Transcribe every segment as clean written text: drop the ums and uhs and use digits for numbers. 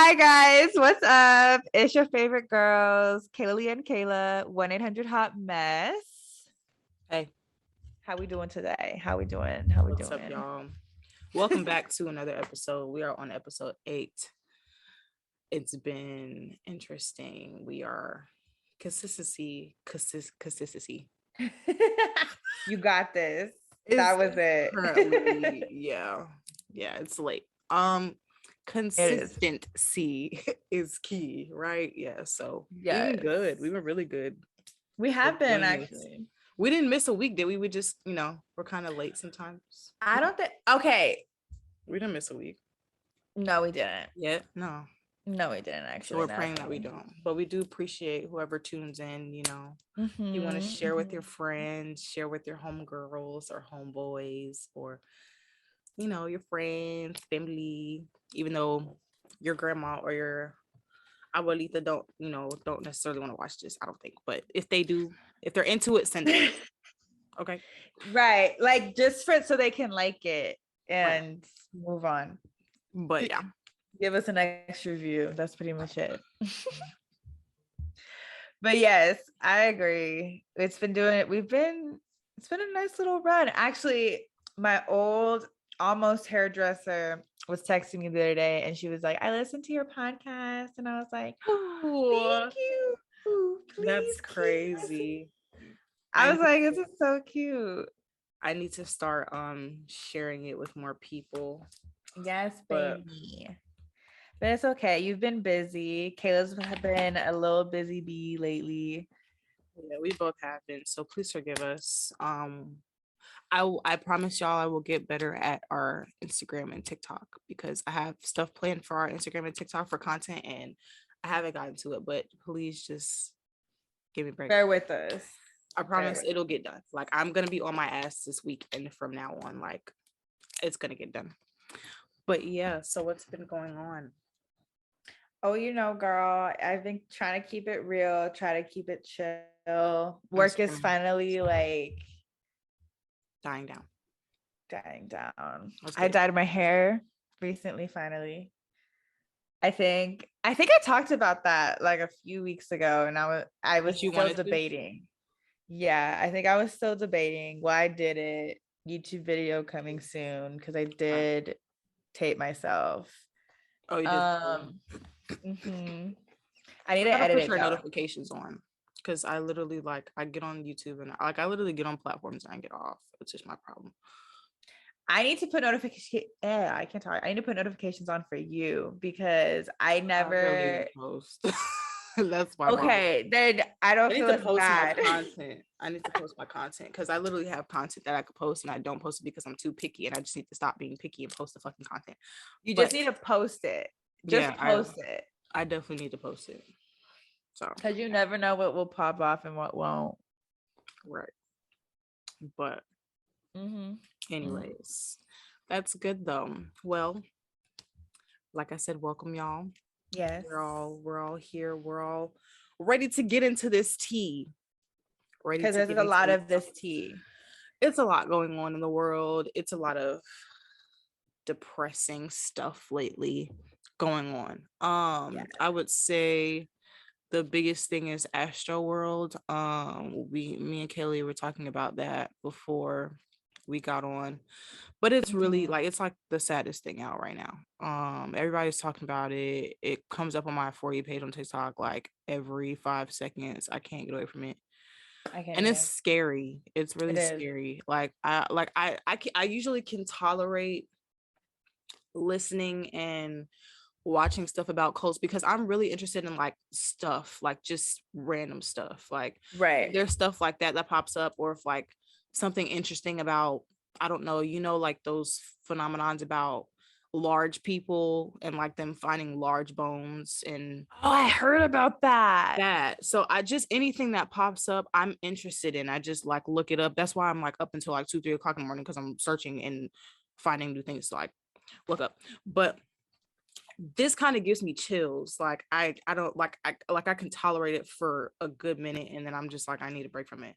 Hi guys, what's up? It's your favorite girls, Kaylalea and Kayla, 1-800-HOT-MESS. Hey, How we doing today? How we doing? How we what's up, doing? y'all? Welcome back to another episode. We are on episode 8. It's been interesting. We are consistency. You got this. Is That was it. currently, yeah, it's late. It is. Consistency is key, right? Yeah. So we've been Yes. good. We've been really good We with have been doing this. actually. We didn't miss a week, did we? We just, we're kind of late sometimes. I don't think okay. We didn't miss a week. No, we didn't. Yeah, no. No, we didn't actually. So we're praying that we don't. But we do appreciate whoever tunes in, You want to share with your friends, share with your homegirls or homeboys or your friends, family, even though your grandma or your abuelita don't necessarily want to watch this, I don't think. But if they do, if they're into it, send it. Okay. Right. Like just so they can like it and move on. But yeah. Give us an extra review. That's pretty much it. But yes, I agree. It's been a nice little run. Actually, my old almost hairdresser was texting me the other day and she was like, I listened to your podcast. And I was like, thank you. That's crazy. I was like, this is so cute. I need to start sharing it with more people. Yes, baby. But it's okay. You've been busy. Kayla's been a little busy bee lately. Yeah, we both have been. So please forgive us. I promise y'all I will get better at our Instagram and TikTok because I have stuff planned for our Instagram and TikTok for content and I haven't gotten to it. But please just give me a break. Bear with us. I promise it'll get done. Like I'm gonna be on my ass this week and from now on, like it's gonna get done. But yeah, so what's been going on? Oh, girl, I've been trying to keep it real, try to keep it chill. Work is finally like dying down. I dyed my hair recently, finally. I think I talked about that like a few weeks ago, and I was still debating. Yeah, I think I was still debating. Well, I did it. YouTube video coming soon because I did tape myself. Oh, you did. I need to edit it. Notifications on because I literally I get on YouTube and I literally get on platforms and I get off. It's just my problem. I need to put notifications. Yeah, I can't talk. I need to put notifications on for you because I never post. That's why. Okay, then I don't feel as bad. I need to post my content because I literally have content that I could post and I don't post it because I'm too picky and I just need to stop being picky and post the fucking content. You just need to post it. Post it. I definitely need to post it. So because you never know what will pop off and what won't. Right. But anyways, that's good though. Well, like I said, welcome y'all. Yes. We're all here. We're all ready to get into this tea. Because there's a lot of this tea. It's a lot going on in the world. It's a lot of depressing stuff lately going on. I would say the biggest thing is Astroworld. Me and Kaylee were talking about that before we got on, but it's really it's like the saddest thing out right now. Everybody's talking about it. It comes up on my For You page on TikTok like every 5 seconds. I can't get away from it. And it's scary. It's really scary. I usually can tolerate listening and watching stuff about cults because I'm really interested in stuff, just random stuff. There's stuff like that pops up, or if something interesting about, I don't know, those phenomenons about large people and them finding large bones. And I heard about that. So I just, anything that pops up I'm interested in, I just look it up. That's why I'm up until 2-3 o'clock in the morning, because I'm searching and finding new things to look up. But this kind of gives me chills. I don't I can tolerate it for a good minute and then I'm just I need a break from it,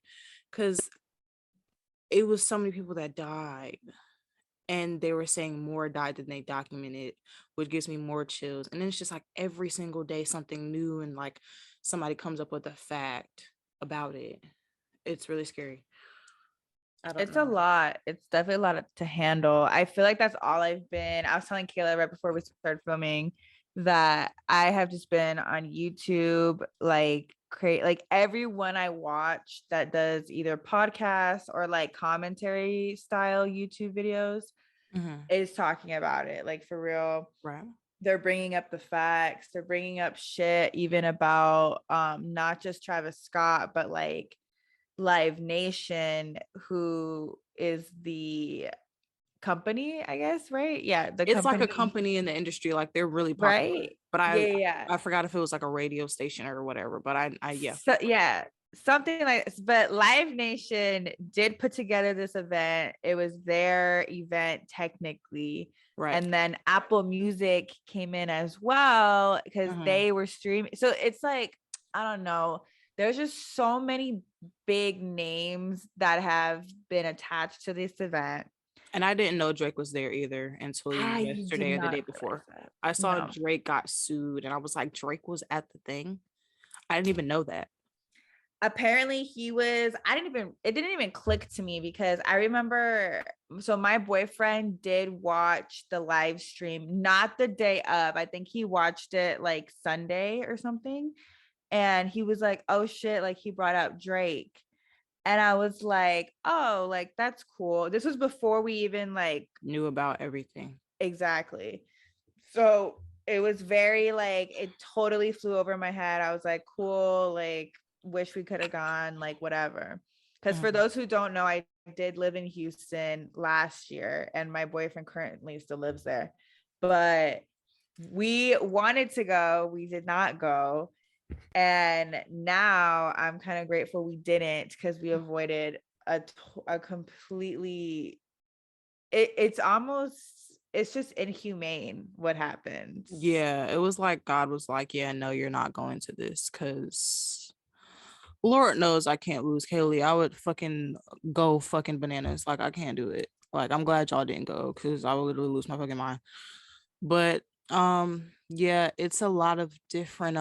because it was so many people that died and they were saying more died than they documented, which gives me more chills. And then it's just like every single day something new, and like somebody comes up with a fact about it. It's really scary. I don't It's a know. lot. It's definitely a lot to handle. I feel like that's all I've been. I was telling Kayla right before we started filming that I have just been on YouTube, like create like everyone I watch that does either podcasts or like commentary style YouTube videos is talking about it. Like for real. Right. They're bringing up the facts. They're bringing up shit even about not just Travis Scott, but like Live Nation, who is the company, I guess, right? Yeah, the It's like a company, company in the industry, like they're really popular. right? But Yeah, yeah. I forgot if it was like a radio station or whatever. But I yeah. So, yeah, something like this. But Live Nation did put together this event. It was their event technically. Right. And then Apple Music came in as well because they were streaming. So it's like, I don't know. There's just so many big names that have been attached to this event. And I didn't know Drake was there either until I did yesterday or the not day realize before. that. I saw No. Drake got sued, and I was like, Drake was at the thing. I didn't even know that. Apparently he was, it didn't even click to me because I remember, so my boyfriend did watch the live stream, not the day of. I think he watched it like Sunday or something. And he was like, oh shit, like he brought up Drake. And I was like, oh, like that's cool. This was before we even like Knew about everything. exactly. So it was very like, it totally flew over my head. I was like, cool, like wish we could have gone, like whatever. Because for those who don't know, I did live in Houston last year and my boyfriend currently still lives there. But we wanted to go, we did not go. And now I'm kind of grateful we didn't because we avoided a completely it's just inhumane what happens. Yeah, it was like God was like, yeah, no, you're not going to this because Lord knows I can't lose Kaylee. I would fucking go fucking bananas. Like, I can't do it. Like, I'm glad y'all didn't go because I would literally lose my fucking mind. But yeah, it's a lot of different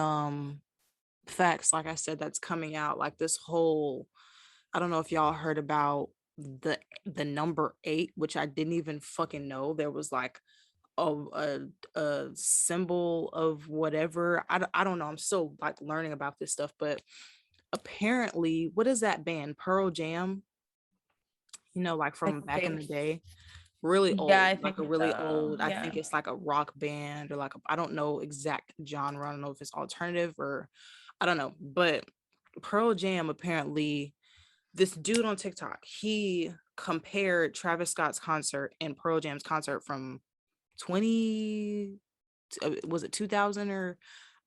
facts, like I said, that's coming out. Like this whole, I don't know if y'all heard about the number 8, which I didn't even fucking know. There was like a symbol of whatever. I don't know. I'm still like learning about this stuff, but apparently, what is that band? Pearl Jam, like I from back in think the day. Really yeah, old, I like think a really so. old, I Yeah. think it's like a rock band or like I don't know exact genre. I don't know if it's alternative or I don't know, but Pearl Jam, apparently this dude on TikTok, he compared Travis Scott's concert and Pearl Jam's concert from 20, was it 2000 or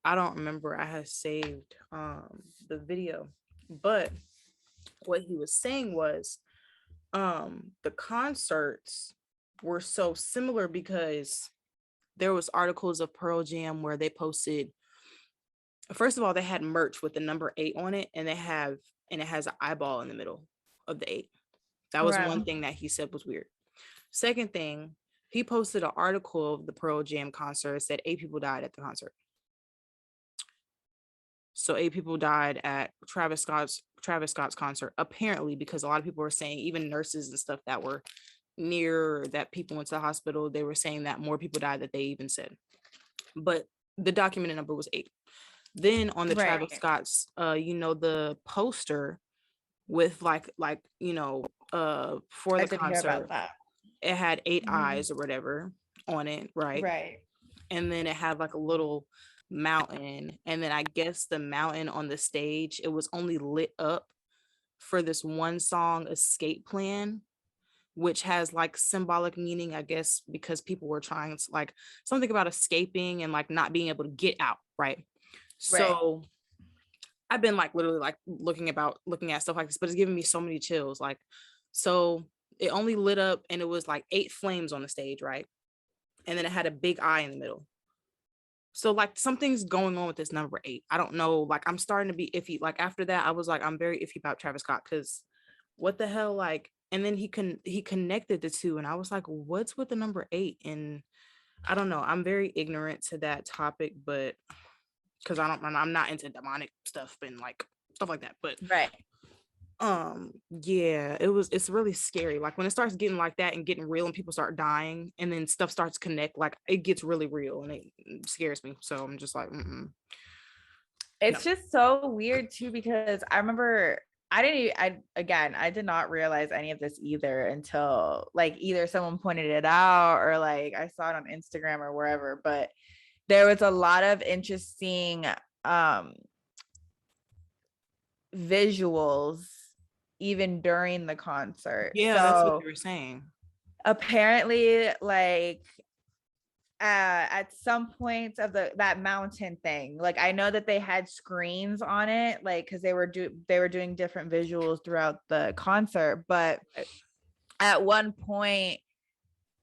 I don't remember. I had saved the video, but what he was saying was the concerts were so similar because there was articles of Pearl Jam where they posted, first of all, they had merch with the number 8 on it, and it has an eyeball in the middle of the 8. That was one thing that he said was weird. Second thing, he posted an article of the Pearl Jam concert, said 8 people died at the concert. So 8 people died at Travis Scott's concert, apparently, because a lot of people were saying, even nurses and stuff that were near that people went to the hospital, they were saying that more people died than they even said. But the documented number was 8. Then on the Travis Scott's, the poster with for the concert, it had 8 eyes or whatever on it, right? Right. And then it had like a little mountain, and then I guess the mountain on the stage, it was only lit up for this one song, Escape Plan, which has like symbolic meaning, I guess, because people were trying to like something about escaping and like not being able to get out, right? So I've been like literally like looking at stuff like this, but it's giving me so many chills. Like, so it only lit up and it was like 8 flames on the stage, right? And then it had a big eye in the middle. So like something's going on with this number 8. I don't know. Like I'm starting to be iffy. Like after that, I was like, I'm very iffy about Travis Scott because what the hell? Like, and then he connected the two, and I was like, what's with the number 8? And I don't know, I'm very ignorant to that topic, but because I'm not into demonic stuff and like stuff like that, but right. Yeah, it's really scary. Like when it starts getting like that and getting real and people start dying and then stuff starts to connect, like it gets really real and it scares me. So I'm just like, It's just so weird too, because I remember I did not realize any of this either until like either someone pointed it out or like I saw it on Instagram or wherever, but there was a lot of interesting visuals even during the concert. yeah, that's what you were saying. Apparently, like at some points of that mountain thing, like I know that they had screens on it, like because they were doing different visuals throughout the concert, but at one point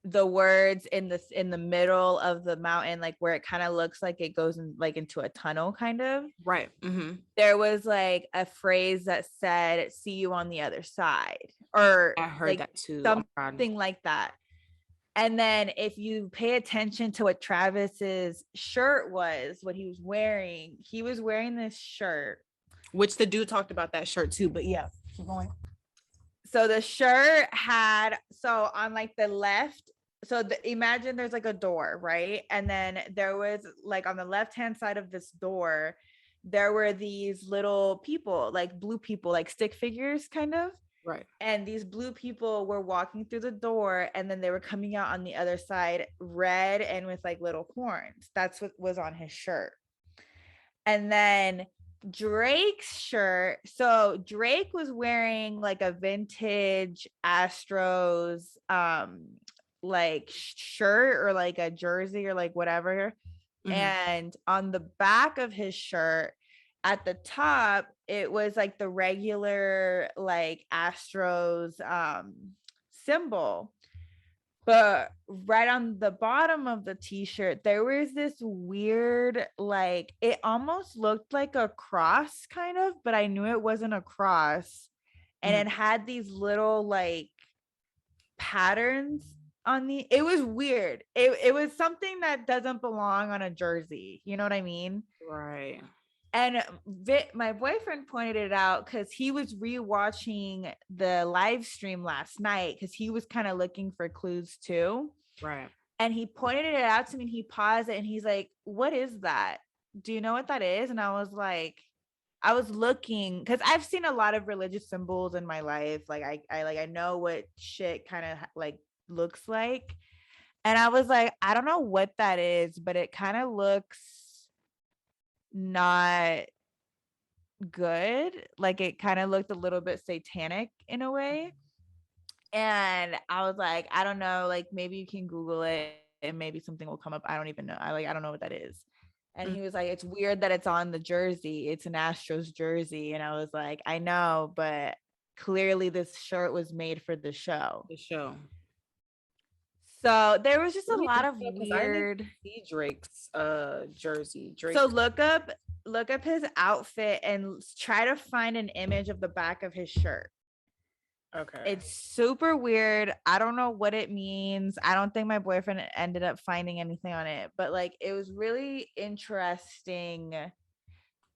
the words in the middle of the mountain, like where it kind of looks like it goes in like into a tunnel kind of, right, there was like a phrase that said "see you on the other side," or I heard like that too, something like that. And then if you pay attention to what Travis's shirt was, what he was wearing this shirt, which the dude talked about that shirt too, but yeah, keep going. So the shirt had, so on like the left, so imagine there's like a door, right? And then there was like on the left hand side of this door, there were these little people, like blue people, like stick figures kind of. Right. And these blue people were walking through the door, and then they were coming out on the other side, red and with like little horns. That's what was on his shirt. And then Drake's shirt. So Drake was wearing like a vintage Astros like shirt or like a jersey or like whatever. And on the back of his shirt, at the top, it was like the regular like Astros symbol. But right on the bottom of the t-shirt, there was this weird, like it almost looked like a cross kind of, but I knew it wasn't a cross. And it had these little like patterns on it was weird. It was something that doesn't belong on a jersey. You know what I mean? Right. And my boyfriend pointed it out because he was rewatching the live stream last night because he was kind of looking for clues too. Right. And he pointed it out to me and he paused it and he's like, "What is that? Do you know what that is?" And I was like, I was looking because I've seen a lot of religious symbols in my life. Like I know what shit kind of like looks like. And I was like, I don't know what that is, but it kind of looks not good. Like it kind of looked a little bit satanic in a way. And I was like, I don't know, like maybe you can Google it and maybe something will come up. I don't even know. I don't know what that is. And he was like, it's weird that it's on the jersey. It's an Astros jersey. And I was like, I know, but clearly this shirt was made for the show. So there was just a lot of weird. See Drake's jersey. So look up his outfit and try to find an image of the back of his shirt. Okay. It's super weird. I don't know what it means. I don't think my boyfriend ended up finding anything on it, but like it was really interesting.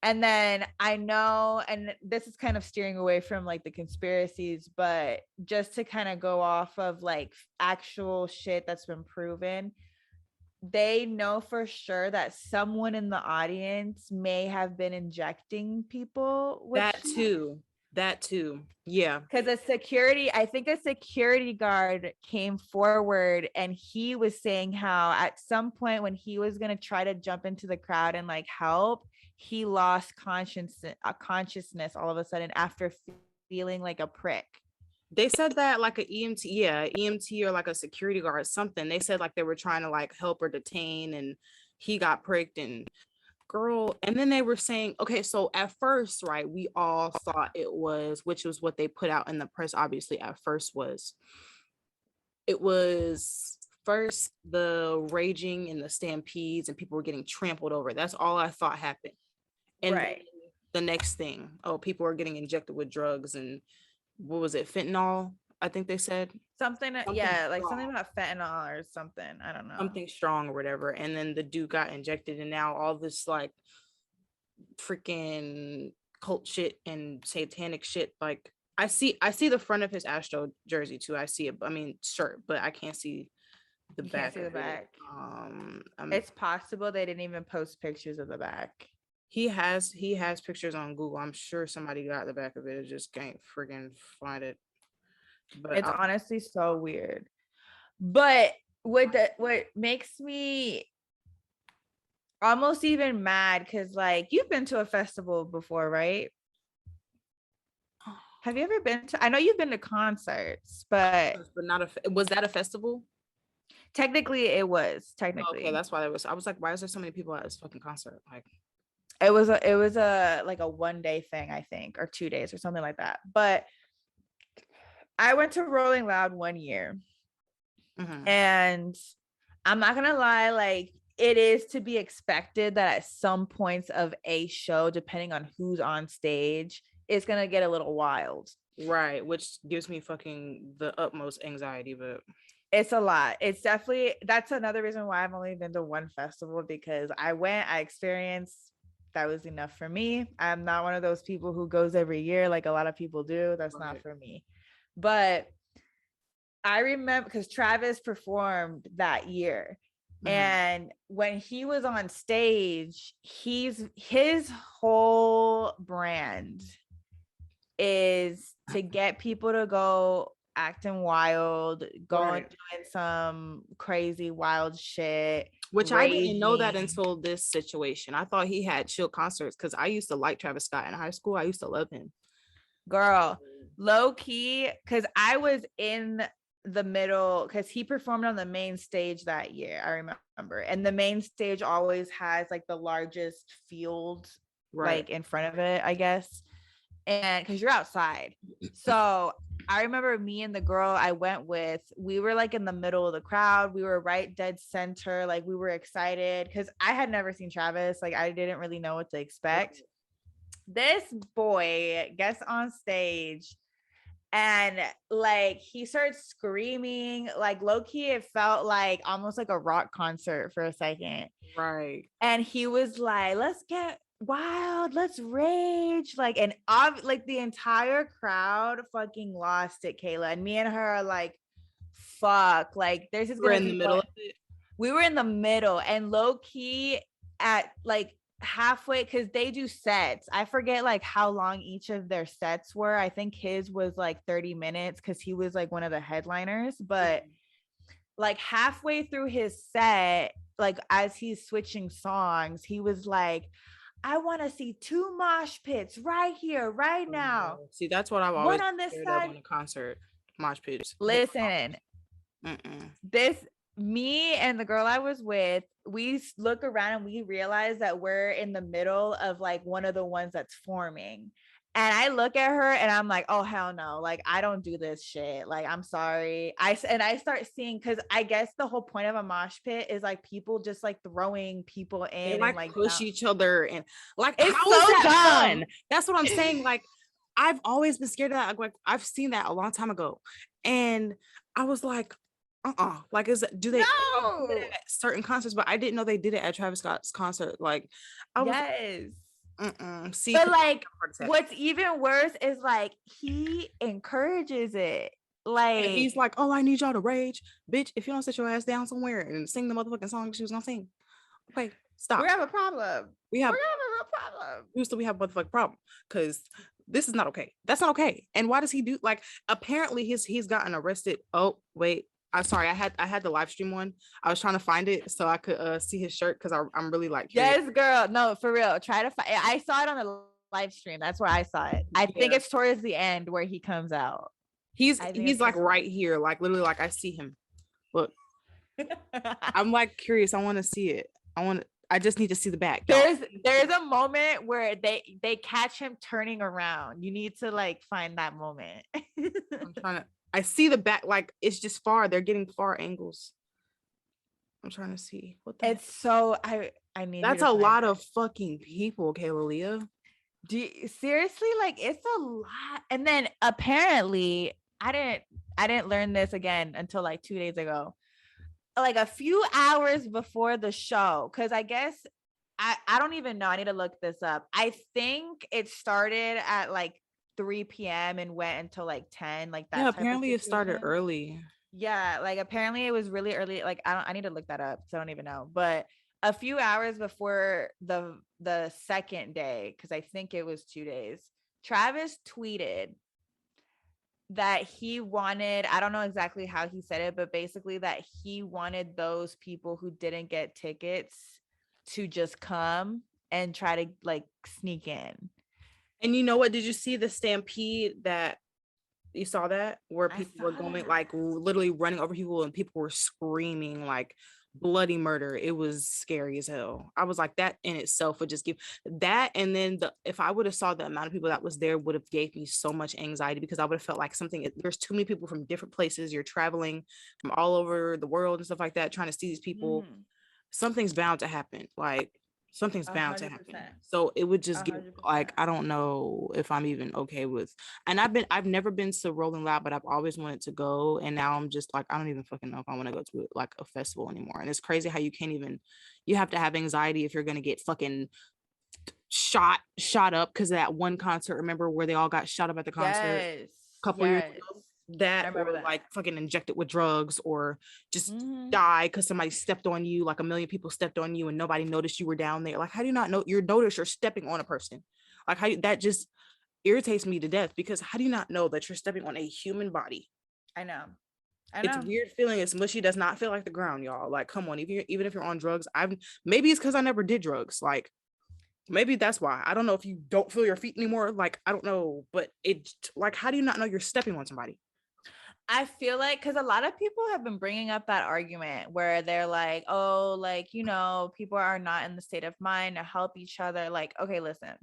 And then I know, and this is kind of steering away from like the conspiracies, but just to kind of go off of like actual shit that's been proven, they know for sure that someone in the audience may have been injecting people with that too. Yeah. Because a security guard came forward and he was saying how at some point when he was going to try to jump into the crowd and like help, he lost consciousness all of a sudden after feeling like a prick. They said that like an EMT or like a security guard or something. They said like they were trying to like help or detain and he got pricked and girl. And then they were saying, okay, so at first, right, we all thought it was, which was what they put out in the press, obviously at first it was first the raging and the stampedes and people were getting trampled over. That's all I thought happened. And right. The next thing, people are getting injected with drugs and what was it, fentanyl? I think they said something yeah, like something about fentanyl or something. I don't know. Something strong or whatever. And then the dude got injected, and now all this like freaking cult shit and satanic shit. Like I see the front of his Astro jersey too. I see it. I mean shirt, but I can't see the back. Can't see the back. It's possible they didn't even post pictures of the back. He has pictures on Google. I'm sure somebody got the back of it. I just can't friggin' find it. But it's honestly so weird. But what makes me almost even mad, because like you've been to a festival before, right? Have you ever been to? I know you've been to concerts, but not was that a festival? Technically, it was. Technically, okay, that's why there was. I was like, why is there so many people at this fucking concert? Like, it was a like a 1 day thing, I think, or 2 days or something like that. But I went to Rolling Loud 1 year, and I'm not gonna lie, like it is to be expected that at some points of a show, depending on who's on stage, it's gonna get a little wild. Right, which gives me fucking the utmost anxiety, but it's a lot. It's definitely, that's another reason why I've only been to one festival, because I experienced, that was enough for me. I'm not one of those people who goes every year like a lot of people do. That's not for me. But I remember because Travis performed that year. And when he was on stage, his whole brand is to get people to go acting wild, going doing some crazy wild shit. Which raging. I didn't know that until this situation. I thought he had chill concerts because I used to like Travis Scott in high school. I used to love him. Girl, low key, because I was in the middle, because he performed on the main stage that year, I remember. And the main stage always has like the largest field like in front of it, I guess. And because you're outside. So I remember me and the girl I went with, we were like in the middle of the crowd. We were right dead center. Like we were excited because I had never seen Travis. Like I didn't really know what to expect. This boy gets on stage and like he starts screaming, like low-key it felt like almost like a rock concert for a second. Right. And he was like, let's get wild, let's rage, like, and like the entire crowd fucking lost it, Kayla, and me and her are like, fuck, like there's just gonna be in the middle of it. We were in the middle, and low-key at like halfway, because they do sets, I forget like how long each of their sets were. I think his was like 30 minutes because he was like one of the headliners, but like halfway through his set, like as he's switching songs, he was like, I want to see 2 mosh pits right here, right now. See, that's what I've always on this side on a concert. Mosh pits. Listen, me and the girl I was with, we look around and we realize that we're in the middle of like one of the ones that's forming. And I look at her and I'm like, oh, hell no. Like, I don't do this shit. Like, I'm sorry. I start seeing, because I guess the whole point of a mosh pit is like people just like throwing people in. They like push each other. And like, it's how so is that fun? That's what I'm saying. Like, I've always been scared of that. Like, I've seen that a long time ago. And I was like, like, do they do it at certain concerts? But I didn't know they did it at Travis Scott's concert. Like, I was See, but like what's even worse is like he encourages it. Like, and he's like, oh, I need y'all to rage, bitch. If you don't sit your ass down somewhere and sing the motherfucking song she was gonna sing, okay, stop. We have a problem. We're gonna have a real problem. We have a motherfucking problem, because this is not okay. That's not okay. And why does he do, like, apparently he's gotten arrested. Oh wait, I'm sorry. I had the live stream one. I was trying to find it so I could see his shirt, because I'm really like, yes, girl. No, for real. Try to find. I saw it on the live stream. That's where I saw it. I think it's towards the end where he comes out. He's like right here, like literally, like I see him. Look, I'm like curious. I want to see it. I just need to see the back. There's a moment where they catch him turning around. You need to like find that moment. I'm trying to. I see the back, like it's just far. They're getting far angles. I'm trying to see what it's so I mean, that's a lot of fucking people, Kaylalea. Seriously, like it's a lot. And then apparently I I didn't learn this again until like 2 days ago. Like a few hours before the show, because I guess I don't even know. I need to look this up. I think it started at like 3 p.m. and went until like 10, like that. Yeah, type of apparently it started situation. early. Yeah, like apparently it was really early. Like I need to look that up. So I don't even know. But a few hours before the second day, because I think it was 2 days, Travis tweeted that he wanted, I don't know exactly how he said it, but basically that he wanted those people who didn't get tickets to just come and try to like sneak in. And you know what? Did you see the stampede that you saw that where people were going that. like literally running over people and people were screaming like bloody murder? It was scary as hell. I was like, that in itself would just give that. And then if I would have saw the amount of people that was there would have gave me so much anxiety, because I would have felt like there's too many people from different places. You're traveling from all over the world and stuff like that, trying to see these people. Something's bound to happen. Like something's bound to happen. 100%. So it would just get 100%. like, I don't know if I'm even okay with, and I've never been to Rolling Loud, but I've always wanted to go. And now I'm just like, I don't even fucking know if I want to go to like a festival anymore. And it's crazy how you have to have anxiety if you're going to get fucking shot up because of that one concert. Remember where they all got shot up at the concert a couple years ago? That, or that. Like fucking injected with drugs, or just die because somebody stepped on you, like a million people stepped on you and nobody noticed you were down there. Like, how do you not know you're stepping on a person? Like, that just irritates me to death, because how do you not know that you're stepping on a human body? I know. It's a weird feeling. It's mushy, does not feel like the ground, y'all. Like, come on, even if you're on drugs, maybe it's because I never did drugs. Like, maybe that's why. I don't know if you don't feel your feet anymore. Like, I don't know, but like, how do you not know you're stepping on somebody? I feel like, because a lot of people have been bringing up that argument where they're like, oh, like, people are not in the state of mind to help each other. Like, okay, listen.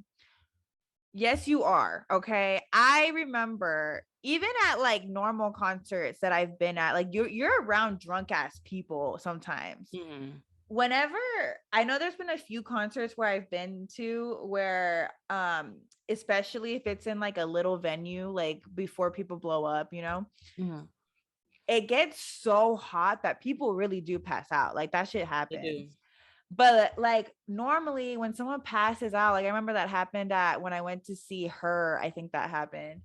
Yes, you are. Okay. I remember even at like normal concerts that I've been at, like you're around drunk ass people sometimes. Whenever, I know there's been a few concerts where I've been to where especially if it's in like a little venue, like before people blow up, it gets so hot that people really do pass out. Like that shit happens. But like normally when someone passes out, like I remember that happened when I went to see Her. I think that happened,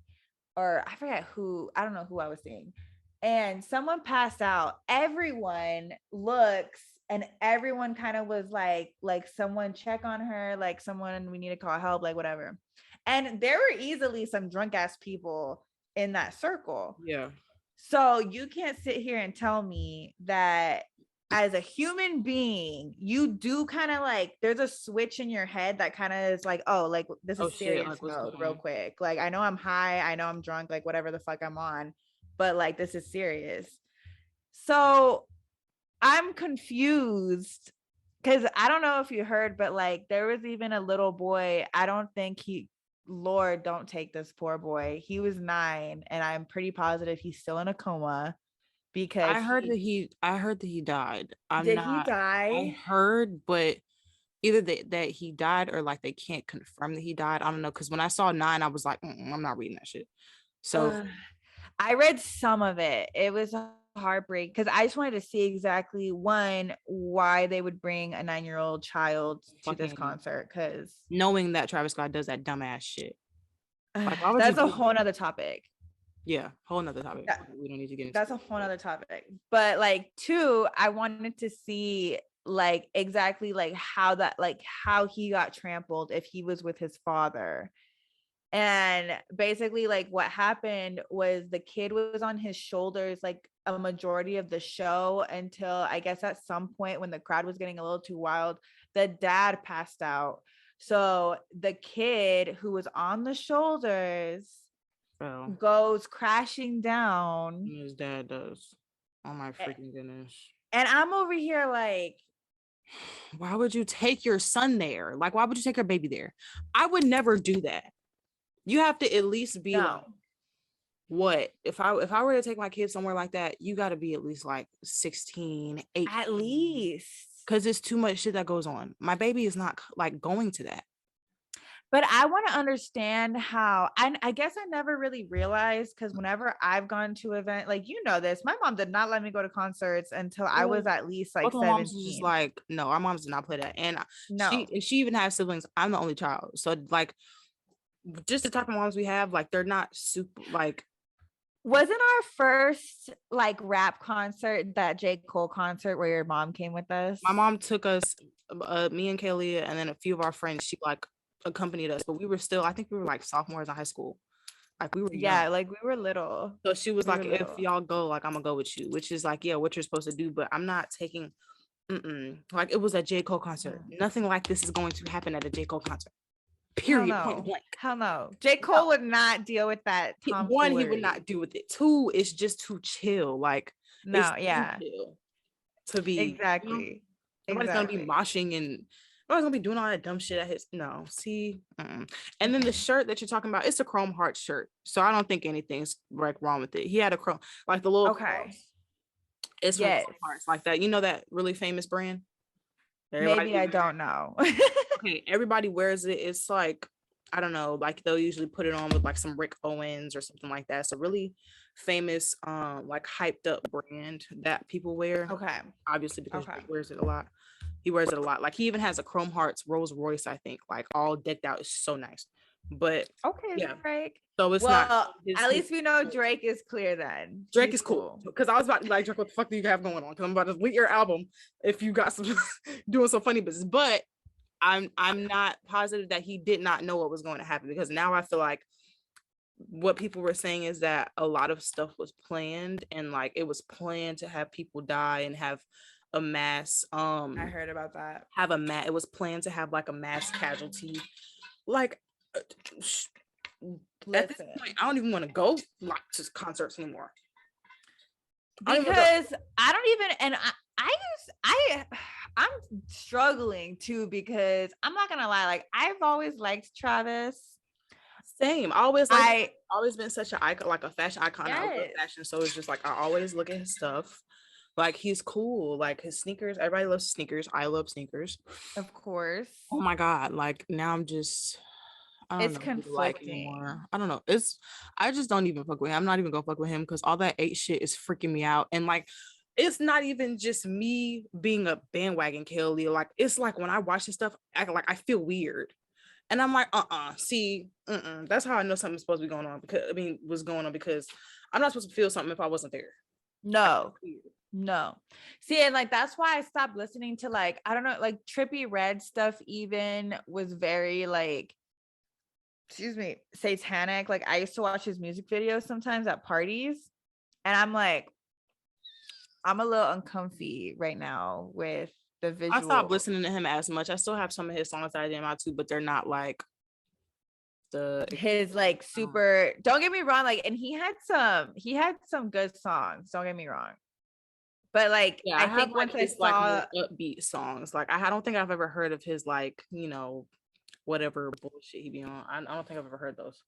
or I forget who, I don't know who I was seeing, and someone passed out. Everyone looks and everyone kind of was like someone check on her, like someone, we need to call help, like whatever. And there were easily some drunk ass people in that circle. Yeah. So you can't sit here and tell me that as a human being, you do kind of like, there's a switch in your head that kind of is like, oh, like this is serious mode real quick. Like, I know I'm high, I know I'm drunk, like whatever the fuck I'm on, but like, this is serious. So I'm confused because I don't know if you heard, but like there was even a little boy. I don't think Lord, don't take this poor boy. He was 9 and I'm pretty positive he's still in a coma. Because I heard that he died. He die? I heard, but either that he died or like they can't confirm that he died. I don't know, because when I saw 9, I was like, I'm not reading that shit. So I read some of it. It was a heartbreak because I just wanted to see exactly why they would bring a 9-year-old child to this concert, because knowing that Travis Scott does that dumbass shit. Like, that's a whole nother topic. Yeah, whole nother topic. We don't need to get into. That's a whole other topic. But like 2, I wanted to see like exactly like how he got trampled if he was with his father. And basically like what happened was the kid was on his shoulders like a majority of the show, until I guess at some point when the crowd was getting a little too wild, the dad passed out. So the kid who was on the shoulders goes crashing down. His dad does. Oh my freaking goodness. And I'm over here like, why would you take your son there? Like, why would you take your baby there? I would never do that. You have to at least be like, what? If I were to take my kids somewhere like that, you got to be at least like 16, 18. At least. Because it's too much shit that goes on. My baby is not like going to that. But I want to understand how, I guess I never really realized, because whenever I've gone to event, like, you know this, my mom did not let me go to concerts until I was at least like Both of my moms was just 17. like, no, our moms did not play that. And No. she even has siblings. I'm the only child. So like just the type of moms we have, like they're not super like. Wasn't our first like rap concert that J. Cole concert where your mom came with us? My mom took us, me and Kaylee, and then a few of our friends, she like accompanied us, but we were still, I think we were like sophomores in high school. Like we were young. Like we were little. So she was like, if y'all go, like I'm gonna go with you, which is like, yeah, what you're supposed to do, but I'm not taking like it was a J. Cole concert. Nothing like this is going to happen at a J. Cole concert. Period. Point blank. Hell no. J. Cole would not deal with that. One, he would not do with it. Two, it's just too chill. Like no, yeah. Chill to be exactly. Nobody's gonna be moshing and nobody's gonna be doing all that dumb shit at his And then the shirt that you're talking about, it's a chrome heart shirt. So I don't think anything's like wrong with it. He had a chrome, like the little cross. It's from Chrome Hearts, like that. You know that really famous brand? Maybe I don't know. Okay, everybody wears it. It's like, I don't know, like they'll usually put it on with like some Rick Owens or something like that. It's a really famous like hyped up brand that people wear. Okay. Obviously because he wears it a lot. He wears it a lot. Like he even has a Chrome Hearts Rolls Royce, I think, like all decked out. It's so nice. But yeah, Drake. So it's not at least we know Drake is clear then. Drake is cool. Because I was about to like, Drake, what the fuck do you have going on? Because I'm about to delete your album if you got some doing some funny business. But I'm not positive that he did not know what was going to happen, because now I feel like what people were saying is that a lot of stuff was planned, and like it was planned to have people die and have a mass I heard about that. It was planned to have like a mass casualty. Like at this point, I don't even want to go like to concerts anymore. Because I don't even, and I'm struggling too, because I'm not gonna lie, like I've always liked Travis. Same. Always been such an icon, like a fashion icon. I love fashion, so it's just like I always look at his stuff. Like he's cool. Like his sneakers, everybody loves sneakers. I love sneakers. Of course. Oh my god! Like now I'm just, I don't know conflicting anymore. I don't know. I just don't even fuck with him. I'm not even gonna fuck with him because all that 8 shit is freaking me out. And like, it's not even just me being a bandwagon Kaylee. Like it's like when I watch this stuff, I feel weird. And I'm like, that's how I know something's supposed to be going on. Was going on because I'm not supposed to feel something if I wasn't there. No. See, and like that's why I stopped listening to like, I don't know, like Trippie Redd stuff even was very like, satanic. Like I used to watch his music videos sometimes at parties, and I'm like, I'm a little uncomfy right now with the visual. I stopped listening to him as much. I still have some of his songs that I didn't out to, but they're not like his like super. Don't get me wrong, like, and he had some good songs. Don't get me wrong, but like I think once I saw upbeat songs, like I don't think I've ever heard of his like whatever bullshit he be on. I don't think I've ever heard those.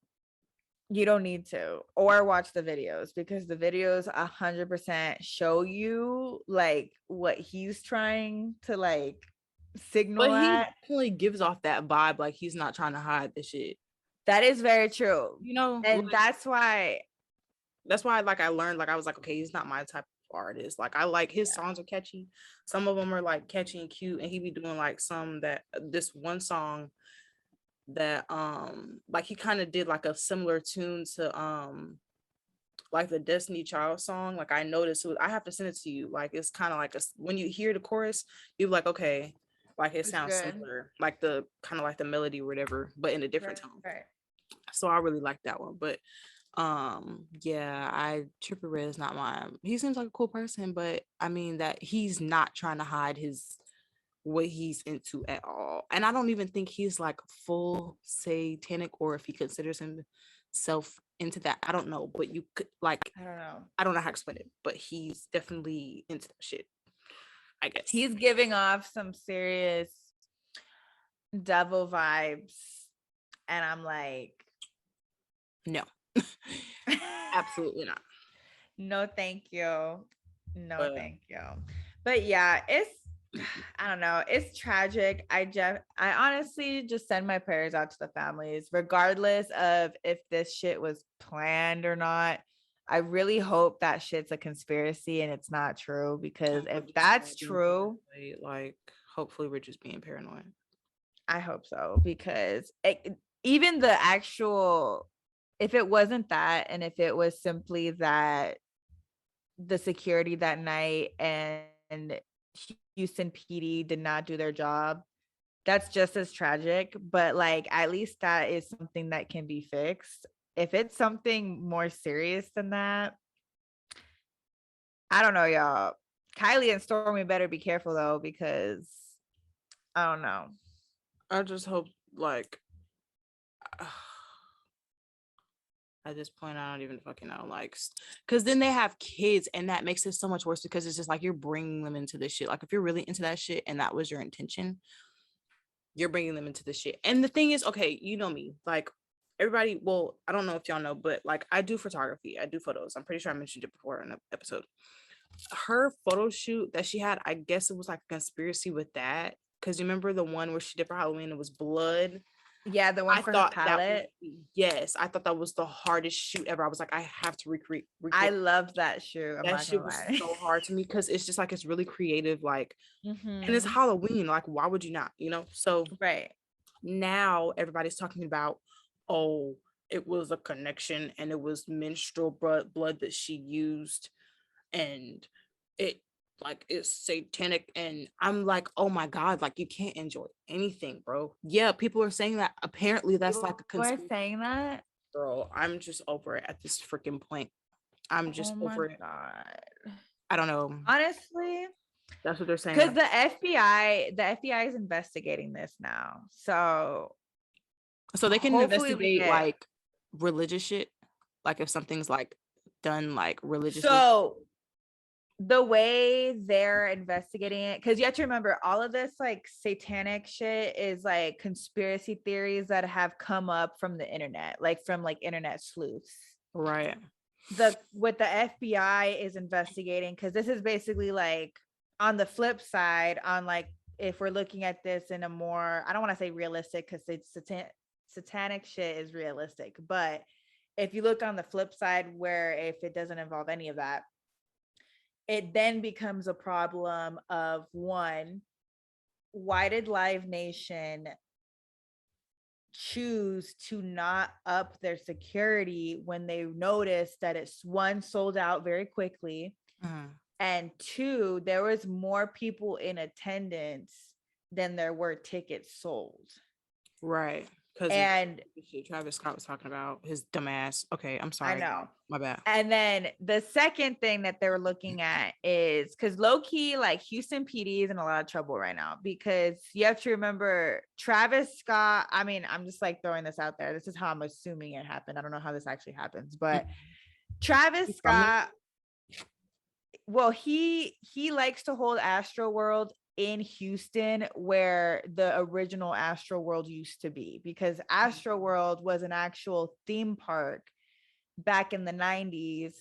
You don't need to, or watch the videos, because the videos 100% show you like what he's trying to like signal. But he definitely gives off that vibe, like he's not trying to hide the shit. That is very true. And like, that's why like I learned, like I was like, okay, he's not my type of artist. Like I like his songs are catchy. Some of them are like catchy and cute, and he be doing like this one song that like he kind of did like a similar tune to like the Destiny Child song. Like I noticed I have to send it to you. Like it's kind of like when you hear the chorus, you're like, okay, like it sounds similar, like the kind of like the melody or whatever, but in a different tone. Right. So I really like that one. But Trippie Redd is not mine. He seems like a cool person, but I mean that he's not trying to hide what he's into at all. And I don't even think he's like full satanic, or if he considers himself into that, I don't know. But you could like, I don't know how to explain it, but he's definitely into that shit, I guess. He's giving off some serious devil vibes, and I'm like, no. Absolutely not. No thank you. Thank you. But yeah, I don't know. It's tragic. I honestly just send my prayers out to the families, regardless of if this shit was planned or not. I really hope that shit's a conspiracy and it's not true, because if that's true, like hopefully we're just being paranoid. I hope so, because even the actual, if it wasn't that, and if it was simply that the security that night and Houston PD did not do their job, that's just as tragic. But like, at least that is something that can be fixed. If it's something more serious than that, I don't know, y'all. Kylie and Stormy better be careful though, because I don't know. I just hope, like, at this point, I don't even fucking know, like, because then they have kids, and that makes it so much worse, because it's just like you're bringing them into this shit. Like, if you're really into that shit and that was your intention, you're bringing them into this shit. And the thing is, okay, you know me, like, everybody, well, I don't know if y'all know, but like, I do photography, I do photos. I'm pretty sure I mentioned it before in an episode. Her photo shoot that she had, I guess it was like a conspiracy with that, because you remember the one where she did for Halloween, it was blood. Yeah, the one I for thought her palette. yes, I thought that was the hardest shoot ever. I was like, I have to recreate. I loved that shoot. I'm That not shit gonna was lie. so hard to me, because it's just like, it's really creative, like, and it's Mm-hmm. Halloween. Like, why would you not? So Right. now everybody's talking about, oh, it was a connection, and it was menstrual blood that she used, and it, like, it's satanic. And I'm like, oh my god, like, you can't enjoy anything, bro. Yeah, people are saying that. Apparently that's People like a conspiracy. are saying that. Girl, I'm just over it at this freaking point. I'm just Oh my over it. god. I don't know. Honestly, That's what they're saying. because the FBI is investigating this now. So they can investigate, get, like, religious shit. Like, if something's like done like religiously. So the way they're investigating it, because you have to remember, all of this like satanic shit is like conspiracy theories that have come up from the internet, like from like internet sleuths. Right. What the FBI is investigating, because this is basically like on the flip side, on like, if we're looking at this in a more, I don't want to say realistic, because it's satanic shit is realistic, but if you look on the flip side, where if it doesn't involve any of that, it then becomes a problem of, one, why did Live Nation choose to not up their security when they noticed that it's, one, sold out very quickly, and two, there was more people in attendance than there were tickets sold. Right. And Travis Scott was talking about his dumbass. Okay, I'm sorry. I know. My bad. And then the second thing that they were looking at is, because low key, like, Houston PD is in a lot of trouble right now, because you have to remember Travis Scott. I mean, I'm just like throwing this out there. This is how I'm assuming it happened. I don't know how this actually happens, but Travis Scott, well, he likes to hold Astroworld in Houston, where the original Astroworld used to be, because Astroworld was an actual theme park back in the 90s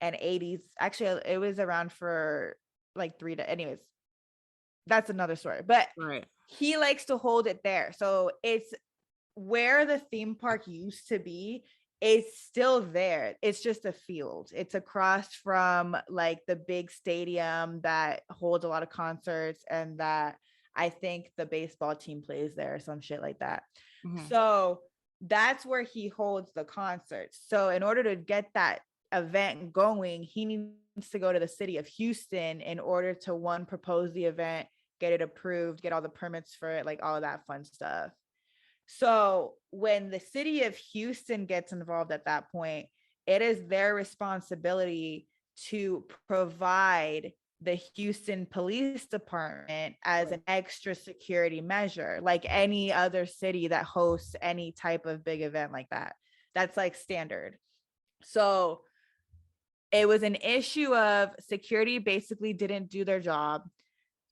and 80s. Actually, it was around for like anyways, that's another story. But right, he likes to hold it there. So it's where the theme park used to be. It's still there. It's just a field. It's across from like the big stadium that holds a lot of concerts, and that I think the baseball team plays there or some shit like that. So that's where he holds the concerts. So in order to get that event going, he needs to go to the city of Houston in order to, one, propose the event, get it approved, get all the permits for it, like all of that fun stuff. So when the city of Houston gets involved at that point, it is their responsibility to provide the Houston Police Department as an extra security measure, like any other city that hosts any type of big event like that. That's like standard. So it was an issue of security basically didn't do their job.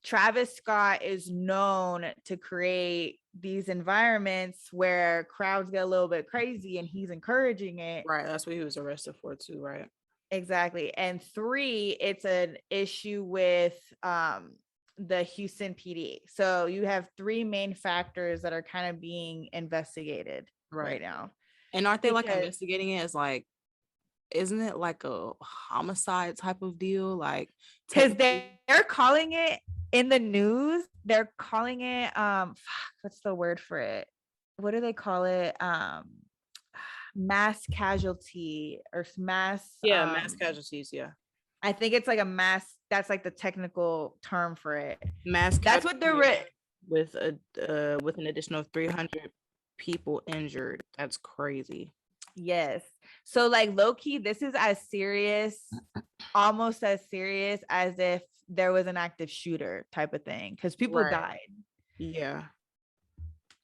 Travis Scott is known to create these environments where crowds get a little bit crazy, and he's encouraging it. Right. That's what he was arrested for too, right? Exactly. And three, it's an issue with the Houston PD. So you have three main factors that are kind of being investigated right now. And aren't they like investigating it as like, isn't it like a homicide type of deal? Like, because they're calling it in the news, they're calling it what's the word for it? What do they call it? Mass casualty or mass mass casualties. Yeah, I think it's like a mass, that's like the technical term for it. Mass that's what they're with an additional 300 people injured. That's crazy. Yes. So like low-key, this is as serious, almost as serious as if there was an active shooter type of thing, because people died. Yeah.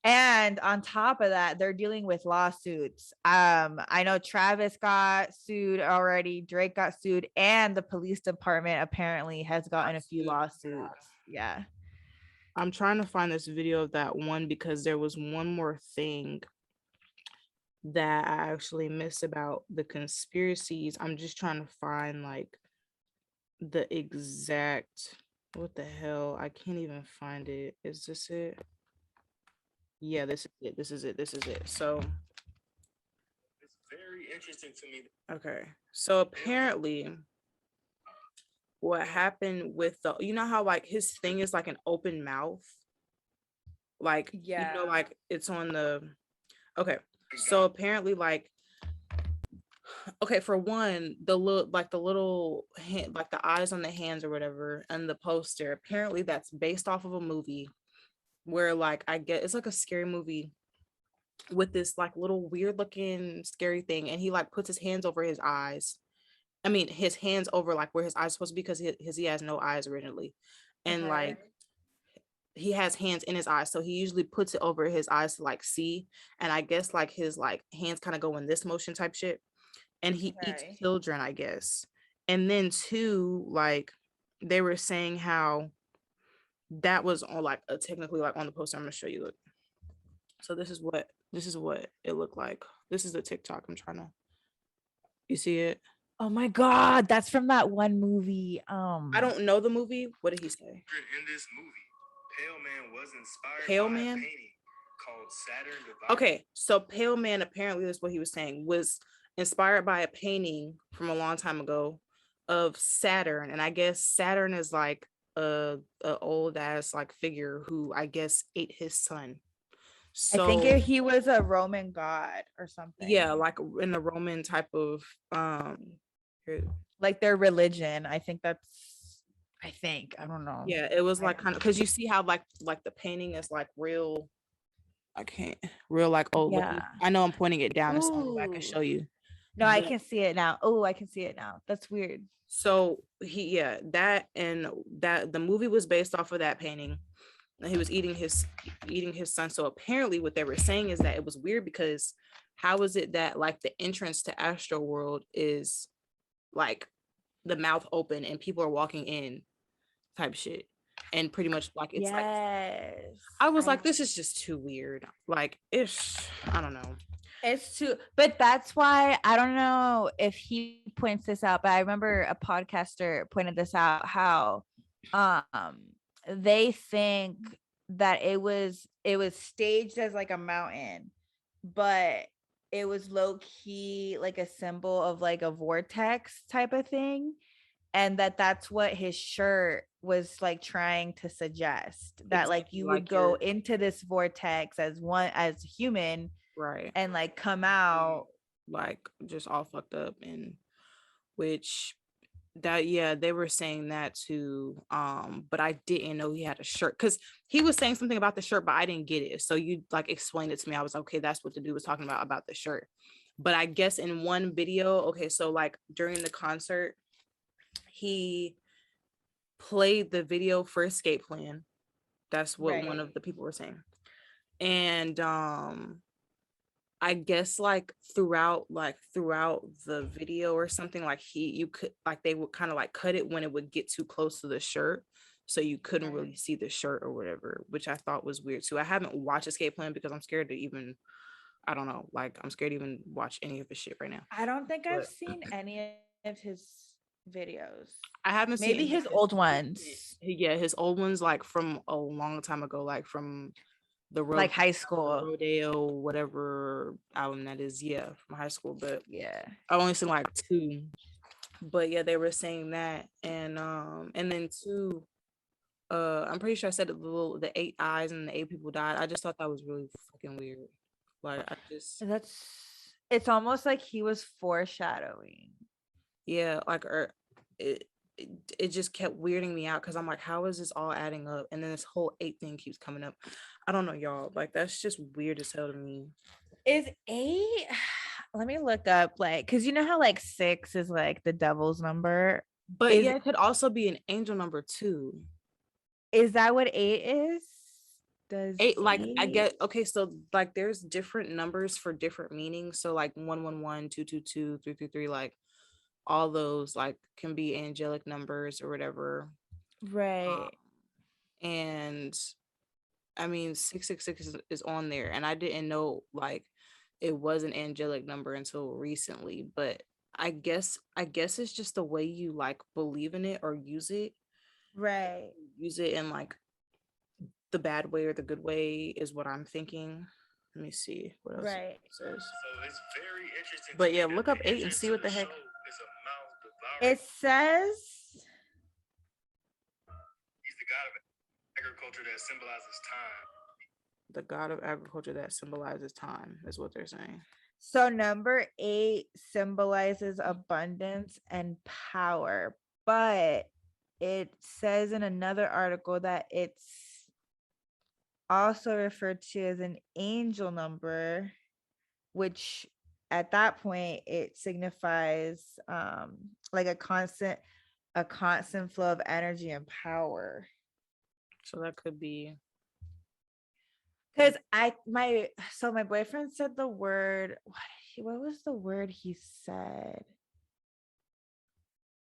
And on top of that, they're dealing with lawsuits. I know Travis got sued already, Drake got sued, and the police department apparently has gotten a few lawsuits. Yeah. I'm trying to find this video of that one because there was one more thing that I actually missed about the conspiracies. I'm just trying to find like the exact, what the hell? I can't even find it. Is this it? Yeah, this is it. This is it. This is it. So it's very interesting to me. Okay. So apparently what happened with the, you know how like his thing is like an open mouth? Like, you know, like it's on the, okay. So apparently like, okay, for one, the little hand, like the eyes on the hands or whatever, and the poster, apparently that's based off of a movie where like I get, it's like a scary movie with this like little weird looking scary thing, and he like puts his hands over his eyes. I mean, his hands over like where his eyes are supposed to be, because he has no eyes originally, and like he has hands in his eyes, so he usually puts it over his eyes to like see, and I guess like his like hands kind of go in this motion type shit, and he eats children, I guess. And then two, like they were saying how that was on like a technically like on the poster. I'm gonna show you. Look. So this is what it looked like. This is the TikTok. I'm trying to. You see it? Oh my God, that's from that one movie. I don't know the movie. What did he say? In this movie, Pale Man was inspired by a painting called Saturn Divided. Okay, so Pale Man, apparently that's what he was saying, was inspired by a painting from a long time ago of Saturn, and I guess Saturn is like a old ass like figure who I guess ate his son. So I think he was a Roman god or something. Yeah, like in the Roman type of like their religion. I think I don't know. Yeah, it was like kind of, because you see how like the painting is like real. I can't real like, oh yeah. I know I'm pointing it down so I can show you. No, I can see it now. Oh, I can see it now. That's weird. So that the movie was based off of that painting. He was eating his son. So apparently what they were saying is that it was weird because how is it that like the entrance to Astroworld is like the mouth open and people are walking in type shit, and pretty much like it's like I was like, this is just too weird. Like I don't know. It's too, but that's why I don't know if he points this out, but I remember a podcaster pointed this out, how they think that it was staged as like a mountain, but it was low key like a symbol of like a vortex type of thing, and that's what his shirt was like trying to suggest, that like you would go into this vortex as human, right, and like come out like just all fucked up, and which that they were saying that too, but I didn't know he had a shirt, because he was saying something about the shirt but I didn't get it, so you like explained it to me. I was okay, that's what the dude was talking about the shirt. But I guess in one video, okay, so like during the concert he played the video for Escape Plan. That's what one of the people were saying. And I guess like throughout the video or something, like you could like they would kind of like cut it when it would get too close to the shirt, so you couldn't really see the shirt or whatever, which I thought was weird too. I haven't watched Escape Plan because I'm scared to even, I don't know, like I'm scared to even watch any of his shit right now. I don't think I've seen any of his videos. I haven't seen maybe his old ones. Yeah, his old ones, like from a long time ago, like from the road, like high school, Rodeo, whatever album that is. Yeah, from high school. But yeah, I've only seen like 2. But yeah, they were saying that, and then 2. I'm pretty sure I said the 8 eyes and the 8 people died. I just thought that was really fucking weird. Like it's almost like he was foreshadowing. Yeah, like it just kept weirding me out because I'm like, how is this all adding up? And then this whole 8 thing keeps coming up. I don't know, y'all. Like that's just weird as hell to me. Is 8? Let me look up, like, because you know how like 6 is like the devil's number, but yeah, it could also be an angel number too. Is that what 8 is? Does 8 like 8? I get okay, so like there's different numbers for different meanings. So like 111, 222, 333, like all those like can be angelic numbers or whatever. Right. And I mean 666 is on there, and I didn't know like it was an angelic number until recently, but I guess it's just the way you like believe in it or use it. Right. Use it in like the bad way or the good way is what I'm thinking. Let me see what else it says. So it's very interesting. But yeah, look up 8 and see what the heck. It says he's the god of agriculture that symbolizes time. The god of agriculture that symbolizes time is what they're saying. So number 8 symbolizes abundance and power, but it says in another article that it's also referred to as an angel number, which at that point it signifies like a constant flow of energy and power. So that could be, because my boyfriend said the word, what was the word he said?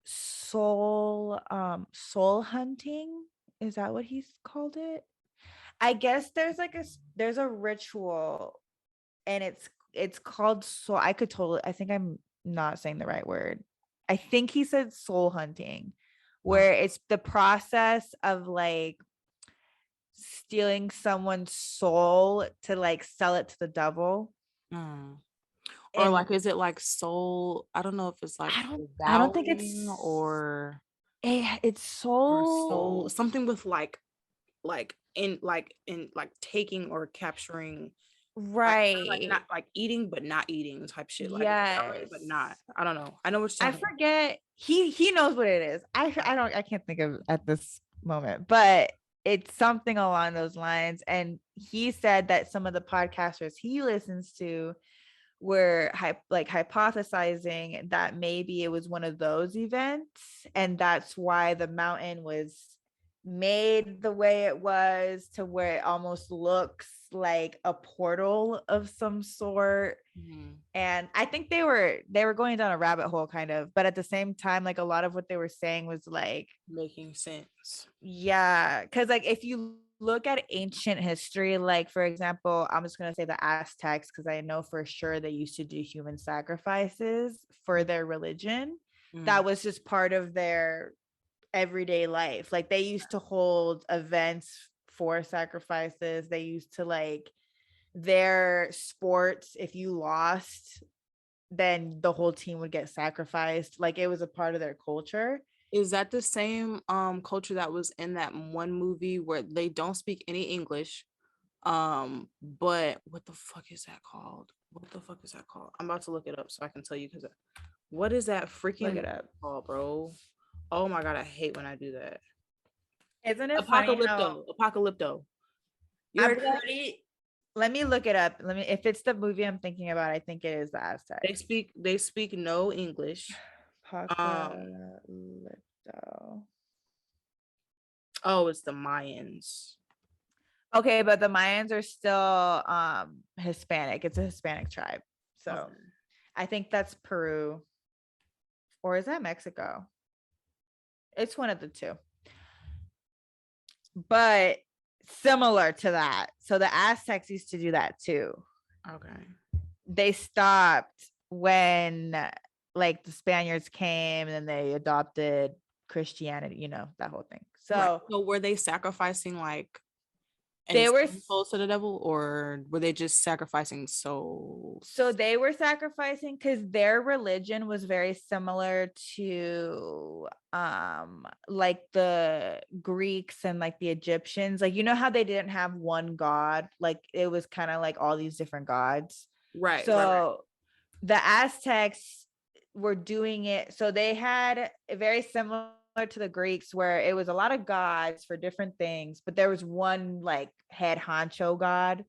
Soul hunting, is that what he's called it? I guess there's a ritual, and it's called soul. I think I'm not saying the right word. I think he said soul hunting, where it's the process of like stealing someone's soul to like sell it to the devil. Or like, is it like soul? I don't know if it's like I don't think it's or it's soul something with like in taking or capturing, right? Like not like eating but not eating type shit. Like but not. I don't know. I know what I forget. He knows what it is. I can't think of at this moment, but it's something along those lines. And he said that some of the podcasters he listens to were hypothesizing that maybe it was one of those events, and that's why the mountain was made the way it was, to where it almost looks like a portal of some sort. And I think they were going down a rabbit hole kind of, but at the same time, like a lot of what they were saying was like making sense. Yeah, because like if you look at ancient history, like for example, I'm just going to say the Aztecs, because I know for sure they used to do human sacrifices for their religion. That was just part of their everyday life. Like they used to hold events for sacrifices. They used to like their sports, if you lost, then the whole team would get sacrificed. Like it was a part of their culture. Is that the same culture that was in that one movie where they don't speak any English? But what the fuck is that called? I'm about to look it up so I can tell you, because what is that freaking look it up called, bro? Oh my god, I hate when I do that. Isn't it Apocalypto? You heard that? Let me look it up. If it's the movie I'm thinking about, I think it is the Aztecs. They speak no English. Oh, it's the Mayans. Okay, but the Mayans are still Hispanic. It's a Hispanic tribe. So okay. I think that's Peru. Or is that Mexico? It's one of the two. But similar to that. So the Aztecs used to do that too. Okay. They stopped when like the Spaniards came and then they adopted Christianity, you know, that whole thing. So, right. So were they sacrificing like they were souls to the devil, or were they just sacrificing souls? So they were sacrificing because their religion was very similar to like the Greeks and like the Egyptians. Like, you know how they didn't have one god, like it was kind of like all these different gods. Right. So right. the Aztecs were doing it. So they had a very similar to the Greeks, where it was a lot of gods for different things, but there was one like head honcho god.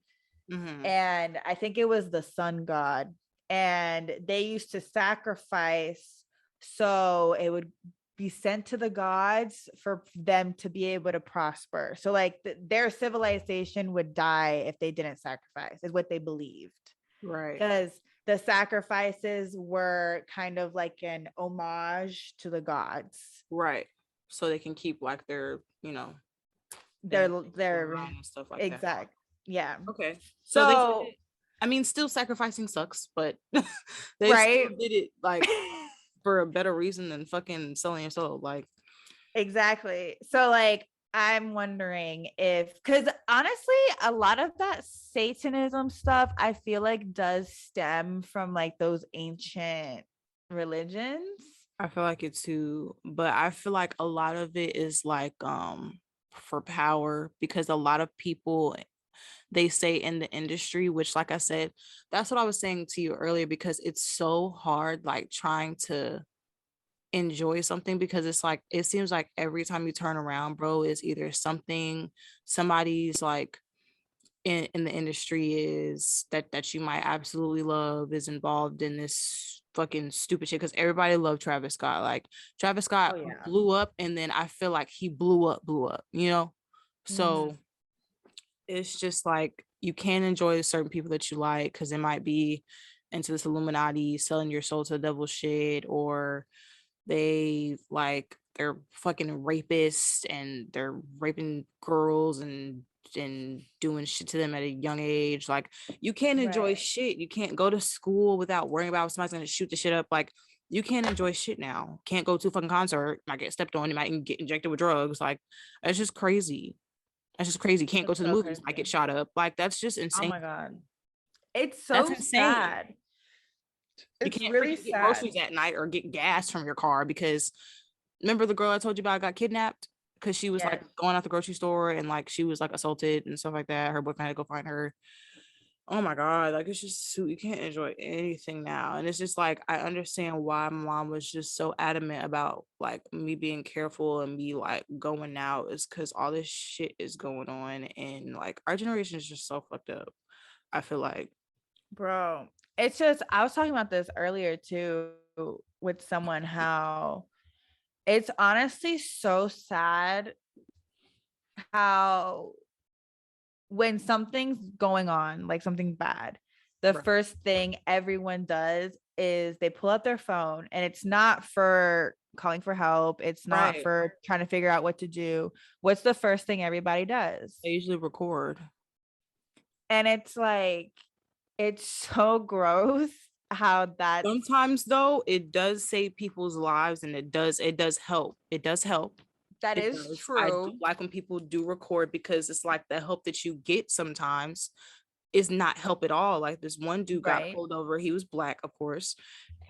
Mm-hmm. And I think it was the sun god. And they used to sacrifice so it would be sent to the gods for them to be able to prosper. So like their civilization would die if they didn't sacrifice, is what they believed. Right. Because the sacrifices were kind of like an homage to the gods. Right. So they can keep like their, you know, Their and stuff like that. Exact. Yeah. Okay. So they did it, I mean, still sacrificing sucks, but they right? still did it like for a better reason than fucking selling your soul. Like, exactly. So like I'm wondering if, because honestly, a lot of that Satanism stuff I feel like does stem from like those ancient religions. I feel like it too, but I feel like a lot of it is like for power, because a lot of people, they say in the industry, which like I said, that's what I was saying to you earlier, because it's so hard like trying to enjoy something, because it's like it seems like every time you turn around, bro, is either somebody's like in the industry is that you might absolutely love is involved in this fucking stupid shit, because everybody loved Travis Scott. Like Travis Scott blew up, and then I feel like he blew up, you know. So it's just like you can't enjoy certain people that you like because it might be into this Illuminati selling your soul to the devil shit, or they're fucking rapists and they're raping girls and doing shit to them at a young age. Like you can't enjoy shit. You can't go to school without worrying about if somebody's gonna shoot the shit up. Like you can't enjoy shit now. Can't go to a fucking concert. Might get stepped on. You might get injected with drugs. Like it's just crazy. That's just crazy. Can't go to the movies. Might get shot up. Like that's just insane. Oh my god, it's so sad. You can't really get groceries at night or get gas from your car because remember the girl I told you about got kidnapped because she was like going out the grocery store and like she was like assaulted and stuff like that. Her boyfriend had to go find her. Oh my god, like it's just you can't enjoy anything now. And it's just like I understand why my mom was just so adamant about like me being careful and me like going out, is because all this shit is going on and like our generation is just so fucked up. I feel like, bro, it's just I was talking about this earlier too with someone, how it's honestly so sad how when something's going on, like something bad, the first thing everyone does is they pull out their phone, and it's not for calling for help. It's not for trying to figure out what to do. What's the first thing everybody does? They usually record. And it's like, it's so gross how that sometimes though it does save people's lives, and it does help. That is true. I do like when people do record, because it's like the help that you get sometimes is not help at all. Like this one dude got pulled over. He was black, of course,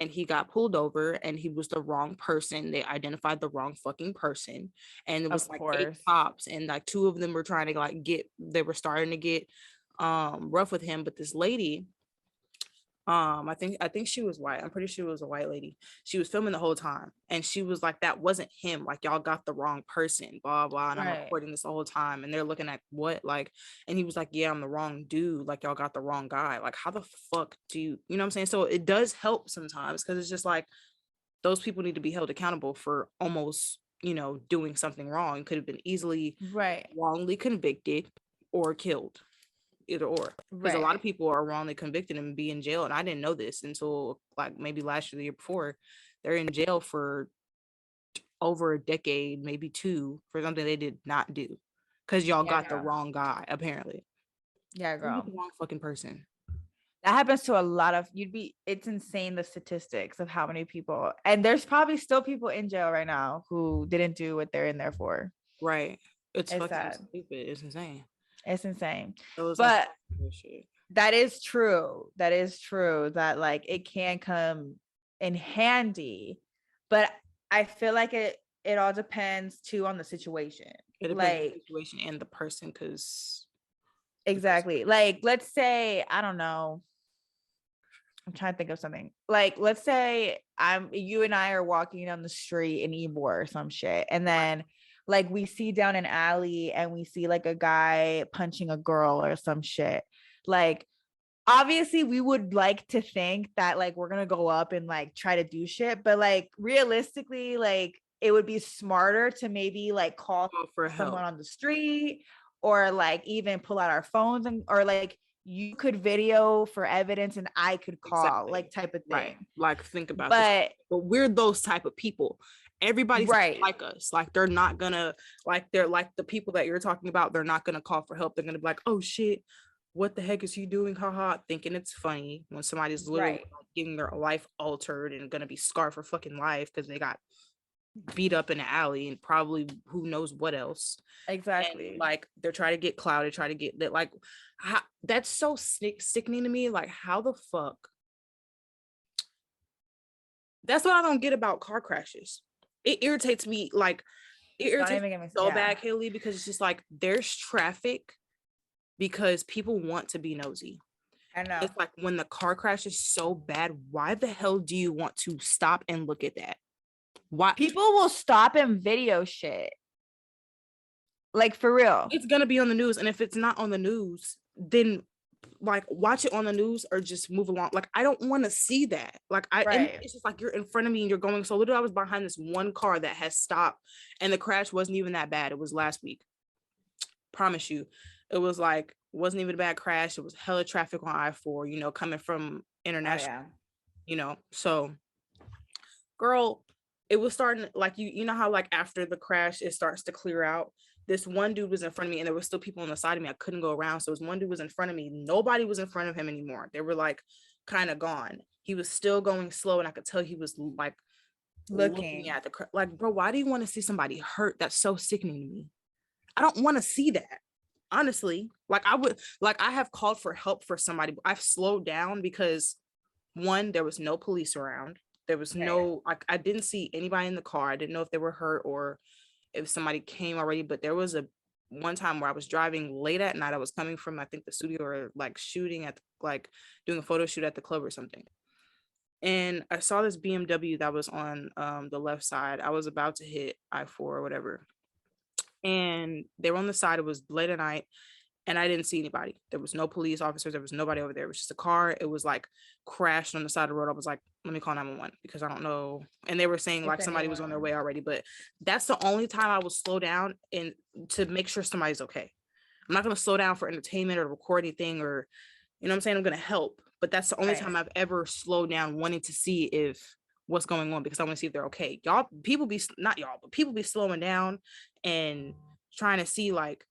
and he got pulled over and he was the wrong person. They identified the wrong fucking person, and it was like 8 cops, and like 2 of them were trying to like they were starting to get rough with him. But this lady, I think she was white. I'm pretty sure it was a white lady. She was filming the whole time, and she was like, that wasn't him, like y'all got the wrong person, blah blah. And I'm recording this the whole time, and they're looking at what, like, and he was like, yeah, I'm the wrong dude, like y'all got the wrong guy. Like how the fuck do you know what I'm saying? So it does help sometimes, because it's just like those people need to be held accountable for almost, doing something wrong. Could have been easily wrongly convicted or killed, either or, because a lot of people are wrongly convicted and be in jail, and I didn't know this until like maybe last year, the year before. They're in jail for over a decade, maybe 2, for something they did not do, because y'all got the wrong guy, apparently. Girl, the wrong fucking person. That happens to a lot of, it's insane, the statistics of how many people, and there's probably still people in jail right now who didn't do what they're in there for. Right. It's fucking sad. stupid. It's insane. It's insane. It was but bullshit. That is true. That is true that like it can come in handy, but I feel like it all depends too on the situation. It depends on the situation and the person, because exactly. Like, let's say, I don't know, I'm trying to think of something. Like, let's say you and I are walking down the street in Ybor or some shit, and then like we see down an alley and we see like a guy punching a girl or some shit. Like, obviously we would like to think that like we're gonna go up and like try to do shit, but like realistically, like it would be smarter to maybe like call for someone on the street, or like even pull out our phones, or like you could video for evidence and I could call, like type of thing. Right. Like, think about this. But we're those type of people. Everybody's like us. Like, they're not gonna, like, they're like the people that you're talking about, they're not gonna call for help. They're gonna be like, oh shit, what the heck is he doing? Haha, thinking it's funny when somebody's literally getting their life altered and gonna be scarred for fucking life because they got beat up in an alley and probably who knows what else. Exactly. And, like, they're trying to get clouded, try to get that. Like, that's so sickening to me. Like, how the fuck? That's what I don't get about car crashes. It irritates me. Like, it irritates me so bad, Kaylee, because it's just like there's traffic because people want to be nosy. I know. It's like when the car crash is so bad, why the hell do you want to stop and look at that? Why? People will stop and video shit. Like, for real. It's gonna be on the news, and if it's not on the news, then like watch it on the news or just move along. Like, I don't want to see that. Like, and it's just like you're in front of me and you're going. So literally, I was behind this one car that has stopped, and the crash wasn't even that bad. It was last week. Promise you. It was like, wasn't even a bad crash. It was hella traffic on I-4, you know, coming from international, you know. So, girl, it was starting, like, you know how like after the crash it starts to clear out. This one dude was in front of me and there were still people on the side of me. I couldn't go around. So this one dude was in front of me. Nobody was in front of him anymore. They were like kind of gone. He was still going slow, and I could tell he was like looking at the like, bro, why do you want to see somebody hurt? That's so sickening to me. I don't want to see that. Honestly, like I have called for help for somebody. I've slowed down because, one, there was no police around. There was no, like, I didn't see anybody in the car. I didn't know if they were hurt or if somebody came already, but there was one time where I was driving late at night. I was coming from, I think, the studio or like shooting at like doing a photo shoot at the club or something. And I saw this BMW that was on the left side. I was about to hit I-4 or whatever. And they were on the side. It was late at night and I didn't see anybody. There was no police officers. There was nobody over there. It was just a car. It was like crashed on the side of the road. I was like, let me call 911 because I don't know. And they were saying like somebody was on their way already, but that's the only time I will slow down and to make sure somebody's okay. I'm not going to slow down for entertainment or record anything, or, you know what I'm saying? I'm going to help, but that's the only time I've ever slowed down wanting to see if what's going on, because I want to see if they're okay. People be slowing down and trying to see like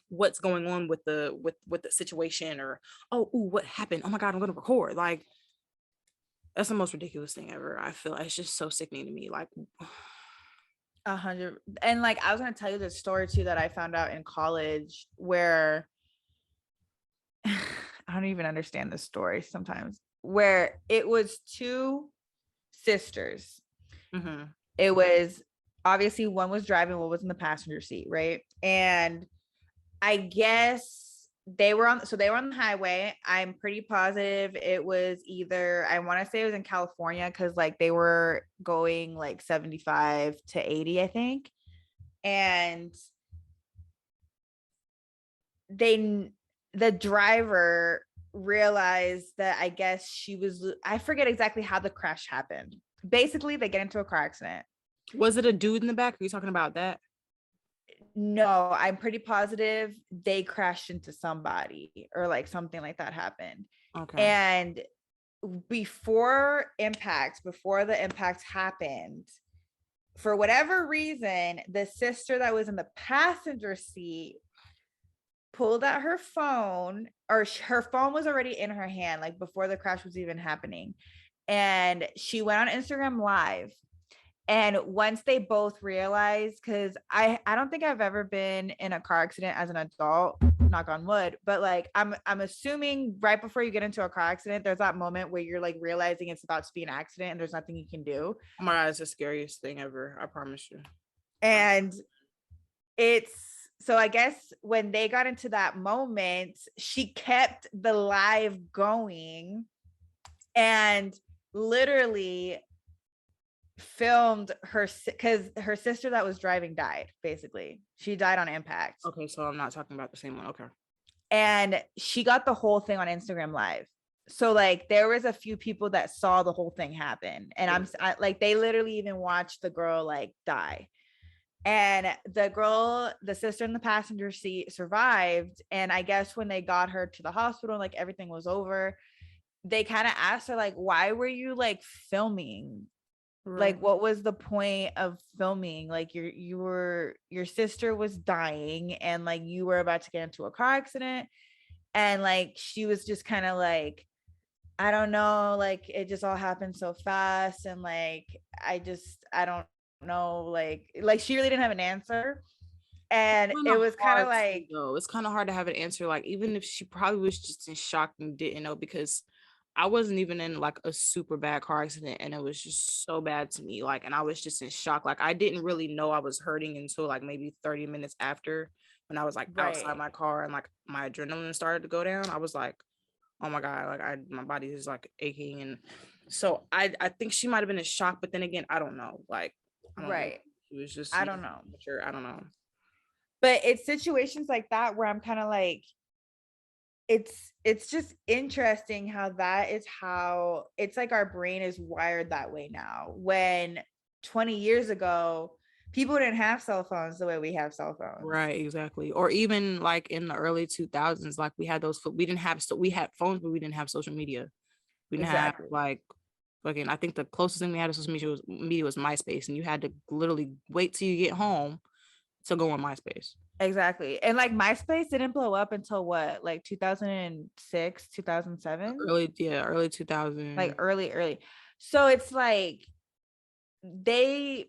what's going on with the situation, or what happened, oh my god, I'm gonna record. Like, that's the most ridiculous thing ever. I feel it's just so sickening to me. Like, 100. And like, I was gonna tell you this story too that I found out in college where I don't even understand this story sometimes, where it was two sisters. Mm-hmm. It was obviously one was driving, one was in the passenger seat, right? And I guess they were on the highway. I'm pretty positive it was either, I want to say it was in California, because like they were going like 75 to 80, I think. And the driver realized that, I guess I forget exactly how the crash happened. Basically, they get into a car accident. Was it a dude in the back? Are you talking about that? No, I'm pretty positive they crashed into somebody or like something like that happened. Okay. And before the impact happened, for whatever reason, the sister that was in the passenger seat pulled out her phone, or her phone was already in her hand, like before the crash was even happening. And she went on Instagram Live. And once they both realized, because I don't think I've ever been in a car accident as an adult, knock on wood, but like I'm assuming right before you get into a car accident, there's that moment where you're like realizing it's about to be an accident and there's nothing you can do. Oh my God, it's the scariest thing ever. I promise you. And it's so I guess when they got into that moment, she kept the live going and literally filmed her, because her sister that was driving died. Basically, she died on impact. Okay, so I'm not talking about the same one. Okay. And she got the whole thing on Instagram Live. So like there was a few people that saw the whole thing happen, and like they literally even watched the girl like die. And the girl, the sister in the passenger seat, survived. And I guess when they got her to the hospital, like everything was over, they kind of asked her like, why were you like filming? Like, what was the point of filming? Like your sister was dying and like you were about to get into a car accident. And like she was just kind of like, I don't know, like it just all happened so fast. And like I don't know, like she really didn't have an answer. And it was kind of like, it's kind of hard to have an answer, like even if she probably was just in shock and didn't know, because I wasn't even in like a super bad car accident and it was just so bad to me, like, and I was just in shock. Like I didn't really know I was hurting until like maybe 30 minutes after, when I was like outside my car and like my adrenaline started to go down. I was like, oh my God, like my body is like aching. And so I think she might have been in shock, but then again, I don't know. Like I don't know. It was just, I don't know. Sure, I don't know. But it's situations like that where I'm kind of like, it's just interesting how that is how it's like our brain is wired that way now. When 20 years ago, people didn't have cell phones the way we have cell phones. Right, exactly. Or even like in the early 2000s, like we had we had phones, but we didn't have social media. We didn't have like fucking, I think the closest thing we had to social media was MySpace, and you had to literally wait till you get home to go on MySpace. Exactly. And like MySpace didn't blow up until what, like 2006, 2007? Early 2000. Like early. So it's like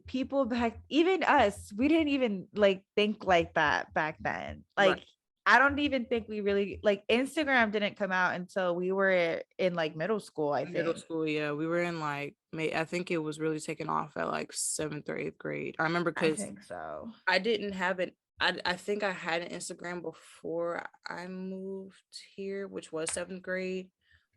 people back, even us, we didn't even like think like that back then. Like I don't even think we really, like Instagram didn't come out until we were in like middle school, I think. Middle school, yeah. We were in like I think it was really taking off at like 7th or 8th grade. I remember because I think so. I didn't have it. I think I had an Instagram before I moved here, which was 7th grade,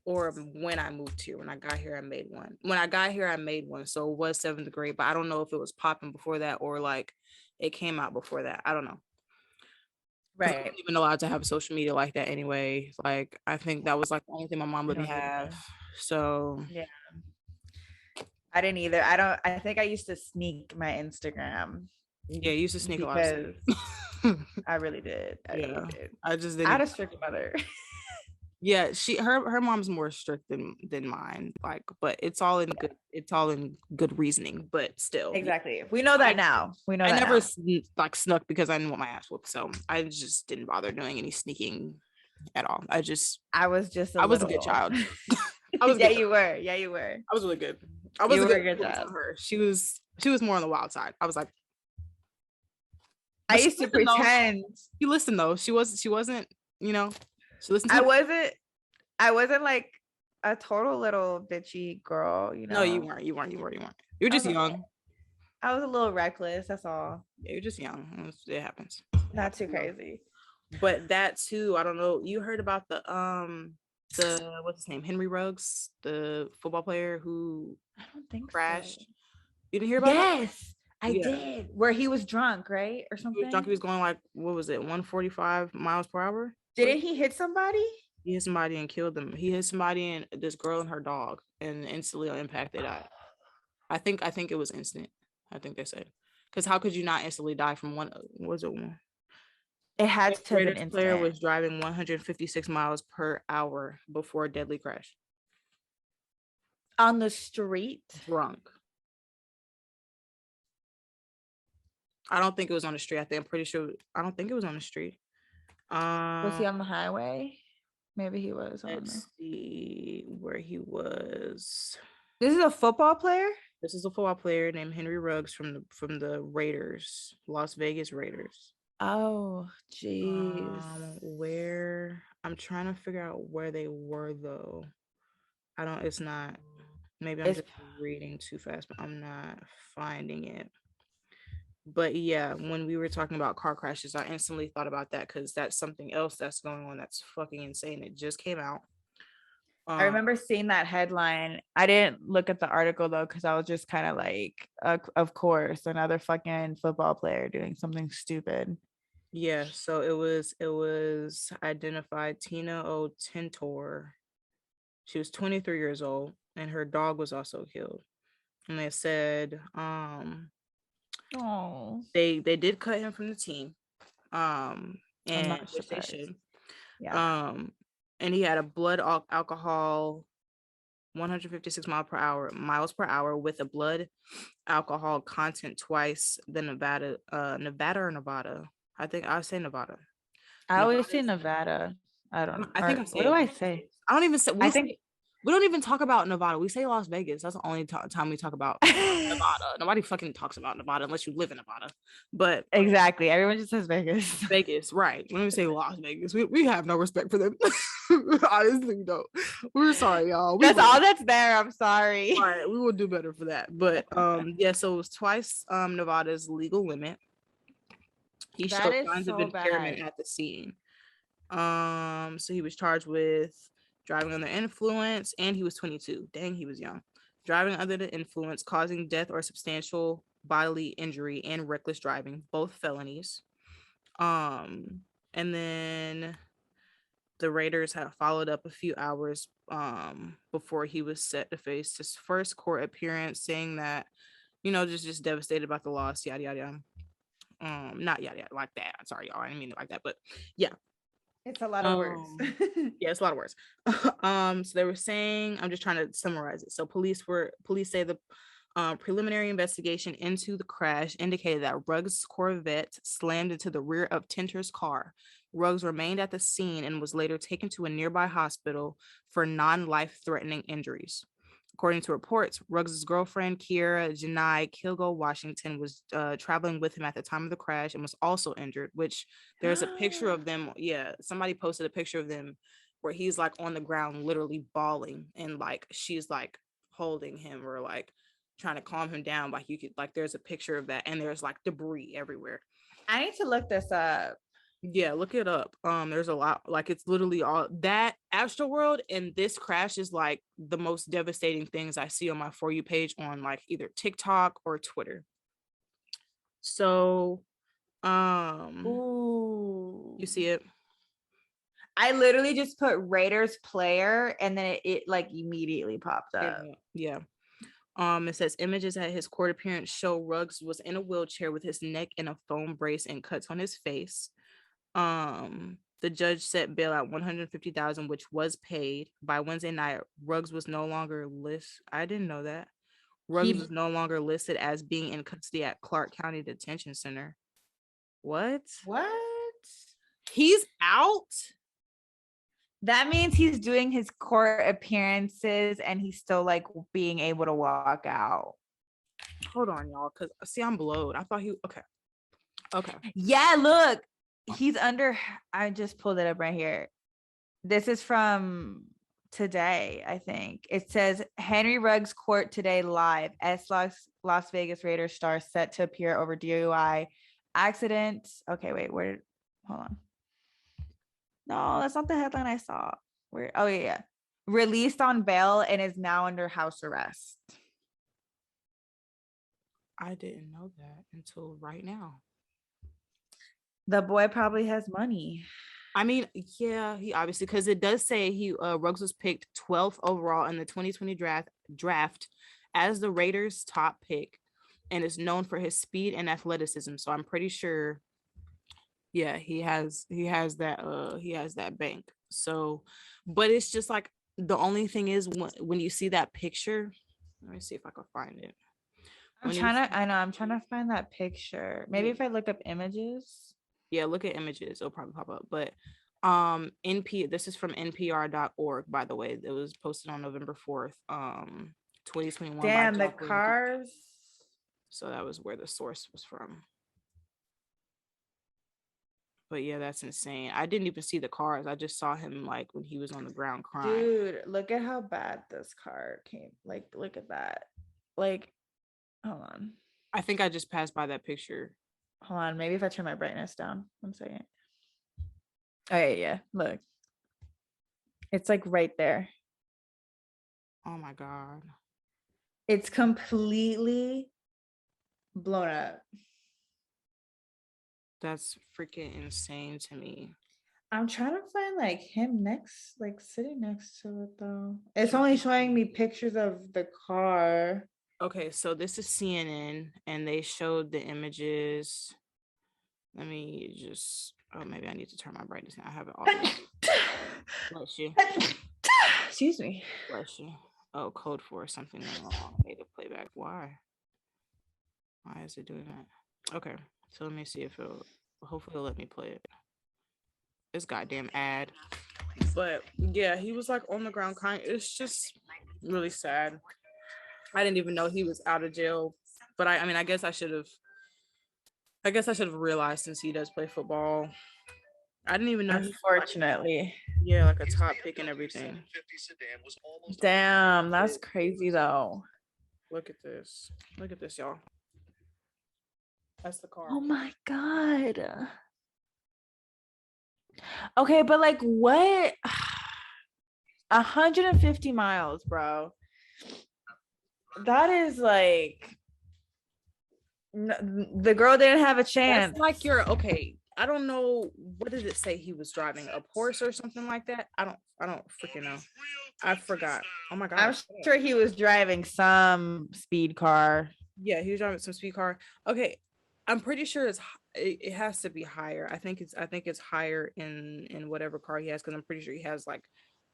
or when I moved here. When I got here, I made one. When I got here, I made one. So it was 7th grade, but I don't know if it was popping before that or like it came out before that. I don't know. Right. I wasn't even allowed to have social media like that anyway. Like I think that was like the only thing my mom let me have. So yeah. I didn't either. I think I used to sneak my Instagram. Yeah, you used to sneak a lot of stuff. I really did. Really did. I just didn't. I had a strict mother. Yeah, her mom's more strict than mine. Like, but it's all in good reasoning. But still, exactly. We know that now. We know. I never like snuck because I didn't want my ass whooped, so I just didn't bother doing any sneaking at all. I was a good child. You were. Yeah, you were. I was really good. I was a good child. Her. She was more on the wild side. I was like, I used to pretend. She listened though. She wasn't. You know, she listened. I wasn't like a total little bitchy girl. You know. No, you weren't. You were just young. I was a little reckless. That's all. Yeah, you're just young. It happens. Not too crazy. But that too. I don't know. You heard about the what's his name? Henry Ruggs, the football player who I don't think crashed. So. You didn't hear about that? Yes, I did. Where he was drunk, right? Or something. He was drunk. He was going like, what was it, 145 miles per hour? Didn't he hit somebody? He hit somebody and killed them. He hit somebody and this girl and her dog, and instantly on impact they died. I think it was instant. I think they said, because how could you not instantly die from one? Was it one? It had to have been instant. Player was driving 156 miles per hour before a deadly crash. On the street? Drunk. I don't think it was on the street. I'm pretty sure. I don't think it was on the street. Was he on the highway? Maybe he was on. Let's see where he was. This is a football player? This is a football player named Henry Ruggs from the Raiders, Las Vegas Raiders. Oh, jeez. Where I'm trying to figure out where they were though. It's not. Maybe I'm just reading too fast, but I'm not finding it. But yeah, when we were talking about car crashes, I instantly thought about that because that's something else that's going on that's fucking insane. It just came out. I remember seeing that headline. I didn't look at the article though, because I was just kind of like, of course, another fucking football player doing something stupid. Yeah, so it was identified Tina O'Tintor. She was 23 years old, and her dog was also killed. And they said, they did cut him from the team, and which they should. Yeah. And he had a blood alcohol 156 miles per hour with a blood alcohol content twice the Nevada. I think I say Nevada. I always say Nevada. I don't know. What do I say? I don't even say. We don't even talk about Nevada. We say Las Vegas. That's the only time we talk about Nevada. Nobody fucking talks about Nevada unless you live in Nevada. But exactly, everyone just says Vegas. Vegas, right? When we say Las Vegas, we have no respect for them. Honestly, we don't. We're sorry, y'all. That's all that's there. I'm sorry. All right, we will do better for that. But yeah, so it was twice Nevada's legal limit. He showed signs of impairment at the scene. So he was charged with driving under influence, and he was 22. Dang, he was young. Driving under the influence, causing death or substantial bodily injury, and reckless driving, both felonies. And then the Raiders had followed up a few hours before he was set to face his first court appearance, saying that, just devastated about the loss, yada yada yada. Not yada yada like that. I'm sorry, y'all. I didn't mean it like that, but yeah. It's a lot of words. Yeah, it's a lot of words. So they were saying, I'm just trying to summarize it. So police say the preliminary investigation into the crash indicated that Ruggs' Corvette slammed into the rear of Tintor's car. Ruggs remained at the scene and was later taken to a nearby hospital for non-life-threatening injuries. According to reports, Ruggs' girlfriend, Kiera Janai Kilgo Washington, was traveling with him at the time of the crash and was also injured, which there's a picture of them. Yeah, somebody posted a picture of them where he's like on the ground, literally bawling, and like she's like holding him or like trying to calm him down. Like there's a picture of that, and there's like debris everywhere. I need to look this up. Yeah, look it up. There's a lot, like it's literally all that Astroworld, and this crash is like the most devastating things I see on my For You page on like either TikTok or Twitter. So ooh, you see it? I literally just put Raiders player and then it like immediately popped up. Yeah. It says images at his court appearance show Ruggs was in a wheelchair with his neck in a foam brace and cuts on his face. The judge set bail at $150,000, which was paid. By Wednesday night, Ruggs was no longer listed. I didn't know that. Ruggs was no longer listed as being in custody at Clark County Detention Center. What? He's out? That means he's doing his court appearances and he's still like being able to walk out. Hold on, y'all, because see, I'm blowed. I thought he okay. Yeah, look. He's under, I just pulled it up right here. This is from today, I think. It says Henry Ruggs court today live. Las Vegas Raiders star set to appear over DUI accident. Okay, wait, hold on. No, that's not the headline I saw. Oh yeah. Released on bail and is now under house arrest. I didn't know that until right now. The boy probably has money. I mean, yeah, he obviously, because it does say Ruggs was picked 12th overall in the 2020 draft as the Raiders' top pick and is known for his speed and athleticism. So I'm pretty sure, yeah, he has that bank. So, but it's just like the only thing is when you see that picture, let me see if I can find it. I'm trying to find that picture. Maybe if I look up images. Yeah, look at images. It'll probably pop up. But this is from npr.org, by the way. It was posted on November 4th, 2021. Damn, the cars. So that was where the source was from. But yeah, that's insane. I didn't even see the cars. I just saw him like when he was on the ground crying. Dude, look at how bad this car came. Like, look at that. Like, hold on. I think I just passed by that picture. Hold on. Maybe if I turn my brightness down. 1 second. Oh, yeah. Look. It's like right there. Oh my God. It's completely blown up. That's freaking insane to me. I'm trying to find like him next, like sitting next to it though. It's only showing me pictures of the car. Okay, so this is CNN and they showed the images. Let me just, maybe I need to turn my brightness down. I have it all. Bless you. Excuse me. Bless you. Oh, code for something wrong. Native playback. Why is it doing that? Okay, so let me see if hopefully it'll let me play it. This goddamn ad. But yeah, he was like on the ground crying. It's just really sad. I didn't even know he was out of jail. But I mean, I guess I should have realized since he does play football. I didn't even know. Unfortunately. Yeah, like a top pick and everything. Damn, that's crazy though. Look at this. Look at this, y'all. That's the car. Oh my God. Okay, but like what? 150 miles, bro. That is like the girl didn't have a chance. That's like okay. I don't know, what did it say he was driving? A Porsche or something like that? I don't freaking know. I forgot. Oh my God. I'm sure he was driving some speed car. Yeah, he was driving some speed car. Okay. I'm pretty sure it has to be higher. I think it's higher in whatever car he has, because I'm pretty sure he has like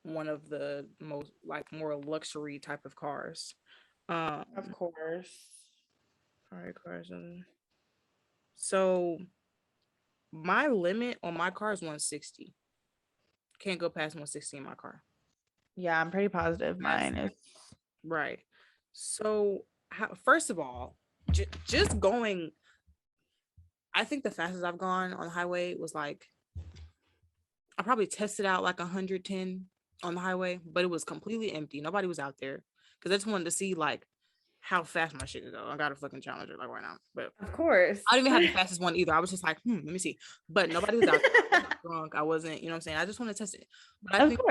one of the most like more luxury type of cars. Of course. All right, cars. So my limit on my car is 160. Can't go past 160 in my car. Yeah, I'm pretty positive mine is. Right. So first of all, just going, I think the fastest I've gone on the highway was like, I probably tested out like 110 on the highway, but it was completely empty. Nobody was out there because I just wanted to see like how fast my shit could go. I got a fucking Challenger like right now, but of course I didn't even have the fastest one either. I was just like, let me see. But nobody was out there. I wasn't drunk. I wasn't, you know what I'm saying? I just want to test it. But I think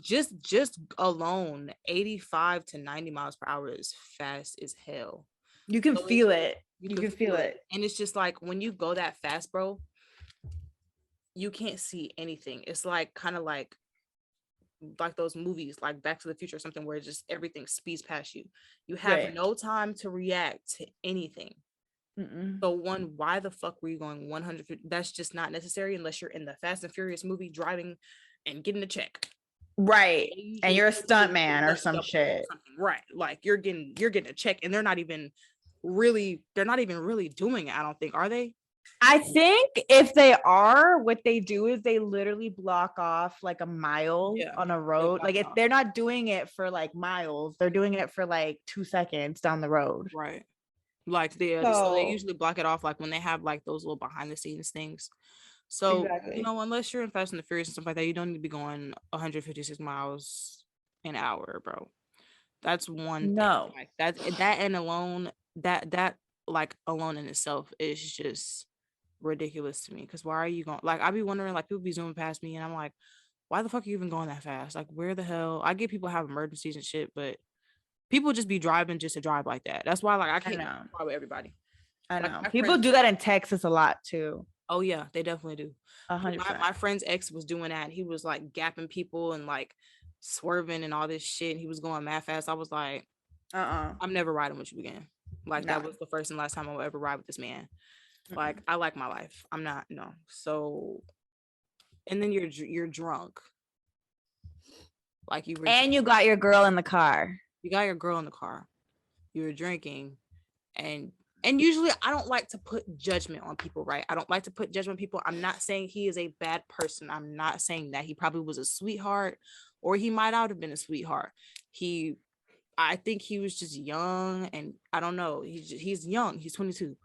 just alone, 85 to 90 miles per hour is fast as hell. You can feel it. You can feel it. And it's just like when you go that fast, bro, you can't see anything. It's like kind of like those movies like Back to the Future or something where just everything speeds past you. You have no time to react to anything. So why the fuck were you going 100? That's just not necessary unless you're in the Fast and Furious movie driving and getting a check. Right. And you're a stunt man or some shit. Right. Like you're getting a check and they're not even really doing it, I don't think. Are they? I think if they are, what they do is they literally block off like a mile on a road. Like if they're not doing it for like miles, they're doing it for like 2 seconds down the road. Right. Like so they usually block it off like when they have like those little behind the scenes things. So, you know, unless you're in Fast and the Furious and stuff like that, you don't need to be going 156 miles an hour, bro. That's one thing. Like that and alone, that like alone in itself is just ridiculous to me. Because why are you going? Like, I be wondering, like, people be zooming past me and I'm like, why the fuck are you even going that fast? Like, where the hell? I get people have emergencies and shit, but people just be driving just to drive like that. That's why, like, I can't drive with everybody. I know. Like, people do that in Texas a lot too. Oh yeah, they definitely do. 100%. My friend's ex was doing that. He was like gapping people and like swerving and all this shit. And he was going mad fast. I was like, I'm never riding with you again. Like that was the first and last time I will ever ride with this man. Like I like my life. I'm not So, and then you're drunk. Like you got your girl in the car. You got your girl in the car. You were drinking, and And usually I don't like to put judgment on people, right? I don't like to put judgment on people. I'm not saying he is a bad person. I'm not saying that. He probably was a sweetheart, or he might not have been a sweetheart. I think he was just young, and I don't know. He's young. He's 22.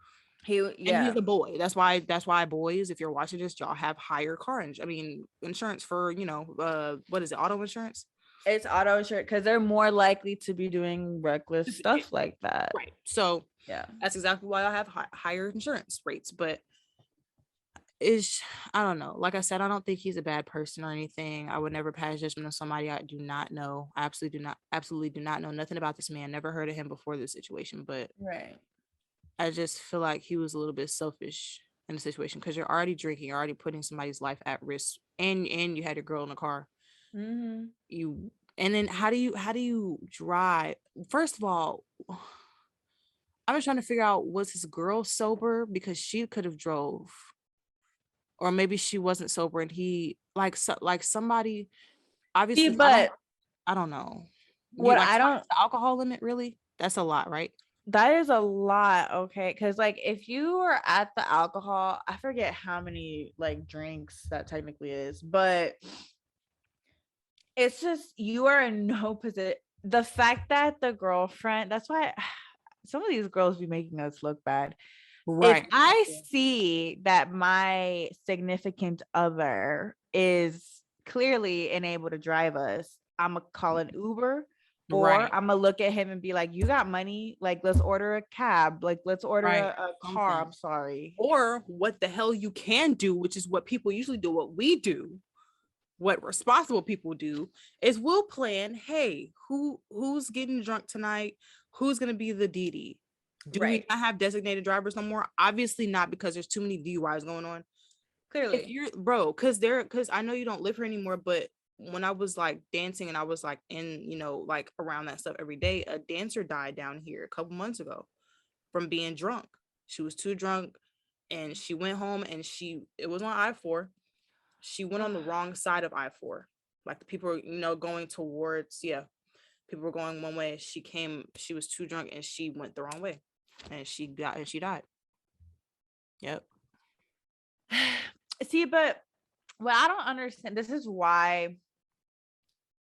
And he's a boy. That's why boys, if you're watching this, y'all have higher insurance for, what is it? Auto insurance? It's auto insurance because they're more likely to be doing reckless stuff like that. Right. So yeah, that's exactly why I have higher insurance rates. But I don't know. Like I said, I don't think he's a bad person or anything. I would never pass judgment on somebody I do not know. I absolutely do not know nothing about this man. Never heard of him before this situation. But right. I just feel like he was a little bit selfish in the situation, because you're already drinking, you're already putting somebody's life at risk, and you had your girl in the car. Mm-hmm. And then how do you drive? First of all, I was trying to figure out, was his girl sober? Because she could have drove, or maybe she wasn't sober, and he like somebody obviously. But I don't know. What I don't the alcohol limit, really? That's a lot, right? That is a lot, okay? Because like if you were at the alcohol, I forget how many like drinks that technically is, but it's just you are in no position. The fact that the girlfriend, that's why some of these girls be making us look bad. Right. If I see that my significant other is clearly unable to drive us, I'm gonna call an Uber. Or I'm gonna look at him and be like, you got money? Like, let's order a cab. Like, let's order a car. I'm sorry. Or what the hell you can do, which is what people usually do, what we do, what responsible people do, is we'll plan, hey, who's getting drunk tonight? Who's gonna be the DD? Do we not have designated drivers no more? Obviously not, because there's too many DUIs going on. Clearly. If you're because I know you don't live here anymore, but when I was like dancing and I was like in, like around that stuff every day, a dancer died down here a couple months ago from being drunk. She was too drunk and she went home, and it was on I-4. She went on the wrong side of I-4. Like the people were, going towards, people were going one way. She was too drunk and she went the wrong way, and she died. Yep. See, but what I don't understand, this is why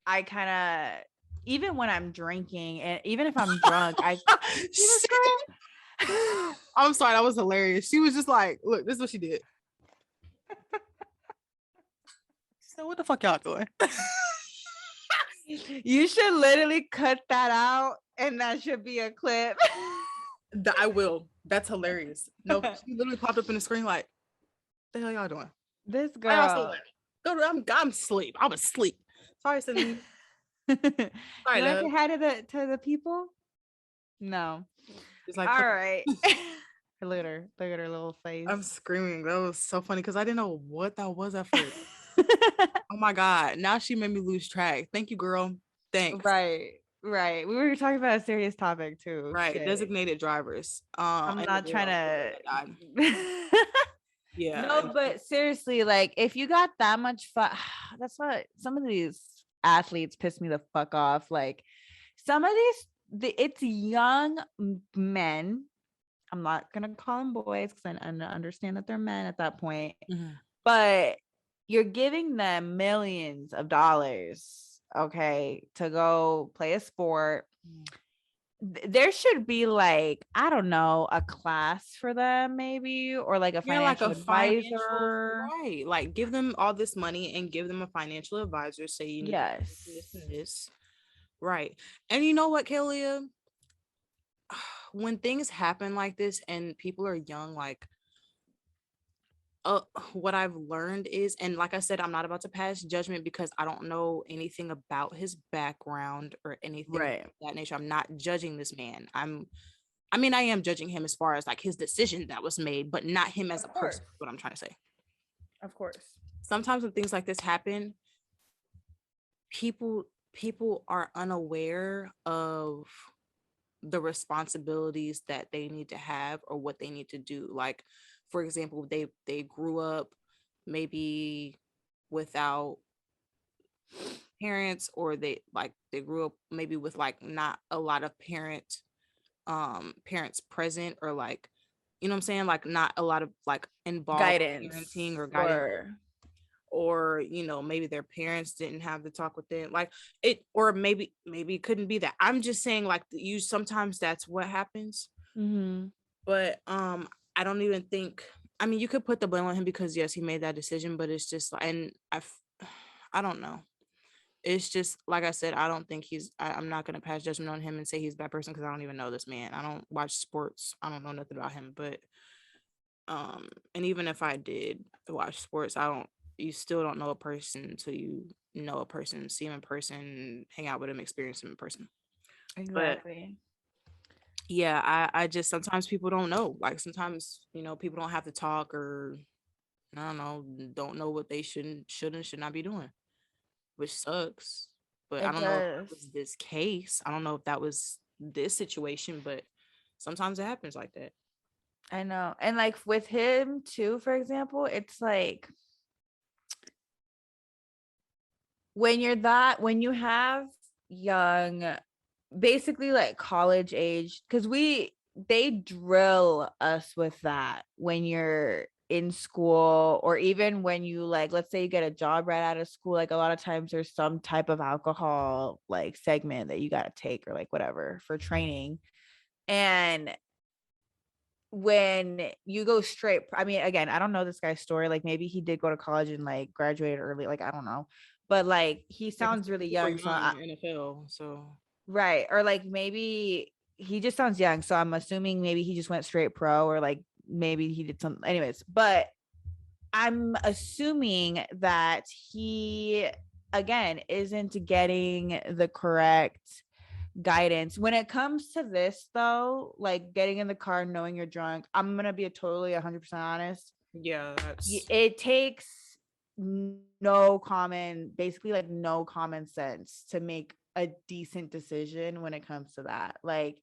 I kind of, even when I'm drinking and even if I'm drunk, I'm sorry, that was hilarious. She was just like, look, this is what she did. So what the fuck y'all doing? You should literally cut that out, and that should be a clip. I will. That's hilarious. No, she literally popped up in the screen like, the hell y'all doing? This girl. I'm asleep. I was asleep. Sorry, Cindy. Sorry, you like to to the people? No. It's like, all right. Look at her little face. I'm screaming. That was so funny because I didn't know what that was at first. Oh my God. Now she made me lose track. Thank you, girl. Thanks. Right. We were talking about a serious topic too. Right. Okay. Designated drivers. I'm not trying to. Yeah. No, but seriously, like if you got that much fun, that's what some of these athletes piss me the fuck off. Like some of it's young men. I'm not gonna call them boys because I understand that they're men at that point. Mm-hmm. But you're giving them millions of dollars, okay, to go play a sport. There should be like, I don't know, a class for them maybe, or like a financial advisor. Right. Like give them all this money and give them a financial advisor. Say you need this and this. Right. And you know what, Kaylalea? When things happen like this and people are young, like what I've learned is, and like I said, I'm not about to pass judgment because I don't know anything about his background or anything of that nature. I'm not judging this man. I am judging him as far as like his decision that was made, but not him as a person. What I'm trying to say. Of course. Sometimes when things like this happen, people are unaware of the responsibilities that they need to have or what they need to do. Like, for example, they grew up maybe without parents, or they grew up maybe with like not a lot of parent parents present, or like, you know what I'm saying, like not a lot of like involved Guidance parenting or guidance, or you know, maybe their parents didn't have the talk with them, like it, or maybe it couldn't be that. I'm just saying, like, you sometimes that's what happens. But I don't even think, I mean, you could put the blame on him because yes, he made that decision, but it's just like, and I don't know. It's just like I said, I don't think I'm not gonna pass judgment on him and say he's a bad person because I don't even know this man. I don't watch sports. I don't know nothing about him. But and even if I did watch sports, you still don't know a person until you know a person, see him in person, hang out with him, experience him in person. Exactly. But yeah, I just, sometimes people don't know. Like sometimes, you know, people don't have to talk, or I don't know what they should and should not be doing, which sucks. But I don't know if that was this case. I don't know if that was this situation, but sometimes it happens like that. I know. And like with him too, for example, it's like when you have young, basically like college age, because they drill us with that when you're in school, or even when you, like, let's say you get a job right out of school, like a lot of times there's some type of alcohol like segment that you got to take, or like whatever, for training. And when you go straight, I mean, again, I don't know this guy's story, like maybe he did go to college and like graduated early, like I don't know, but like he sounds really young, so NFL, so right, or like maybe he just sounds young, so I'm assuming maybe he just went straight pro, or like maybe he did some, anyways. But I'm assuming that he, again, isn't getting the correct guidance when it comes to this, though. Like getting in the car knowing you're drunk, I'm gonna be totally 100% honest. Yeah, it takes no common sense to make a decent decision when it comes to that. Like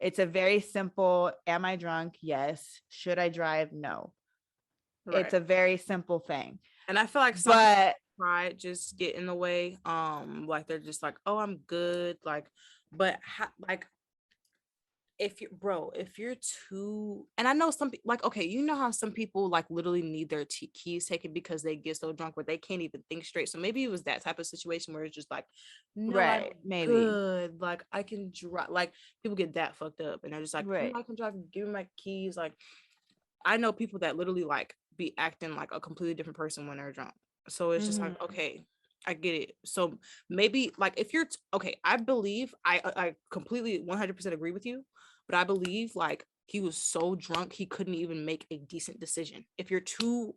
it's a very simple, am I drunk? Yes. Should I drive? No. Right. It's a very simple thing. And I feel like some pride just get in the way. Like they're just like, oh, I'm good. Like, but like if you're too, and I know some people, like, okay, you know how some people like literally need their keys taken because they get so drunk where they can't even think straight. So maybe it was that type of situation where it's just like, no, right, maybe good, like I can drive. Like people get that fucked up and they're just like, right, I can drive, give me my keys. Like I know people that literally like be acting like a completely different person when they're drunk. So it's just like, okay, I get it. So maybe like if you're okay, I believe I completely 100% agree with you, but I believe like he was so drunk he couldn't even make a decent decision. If you're two,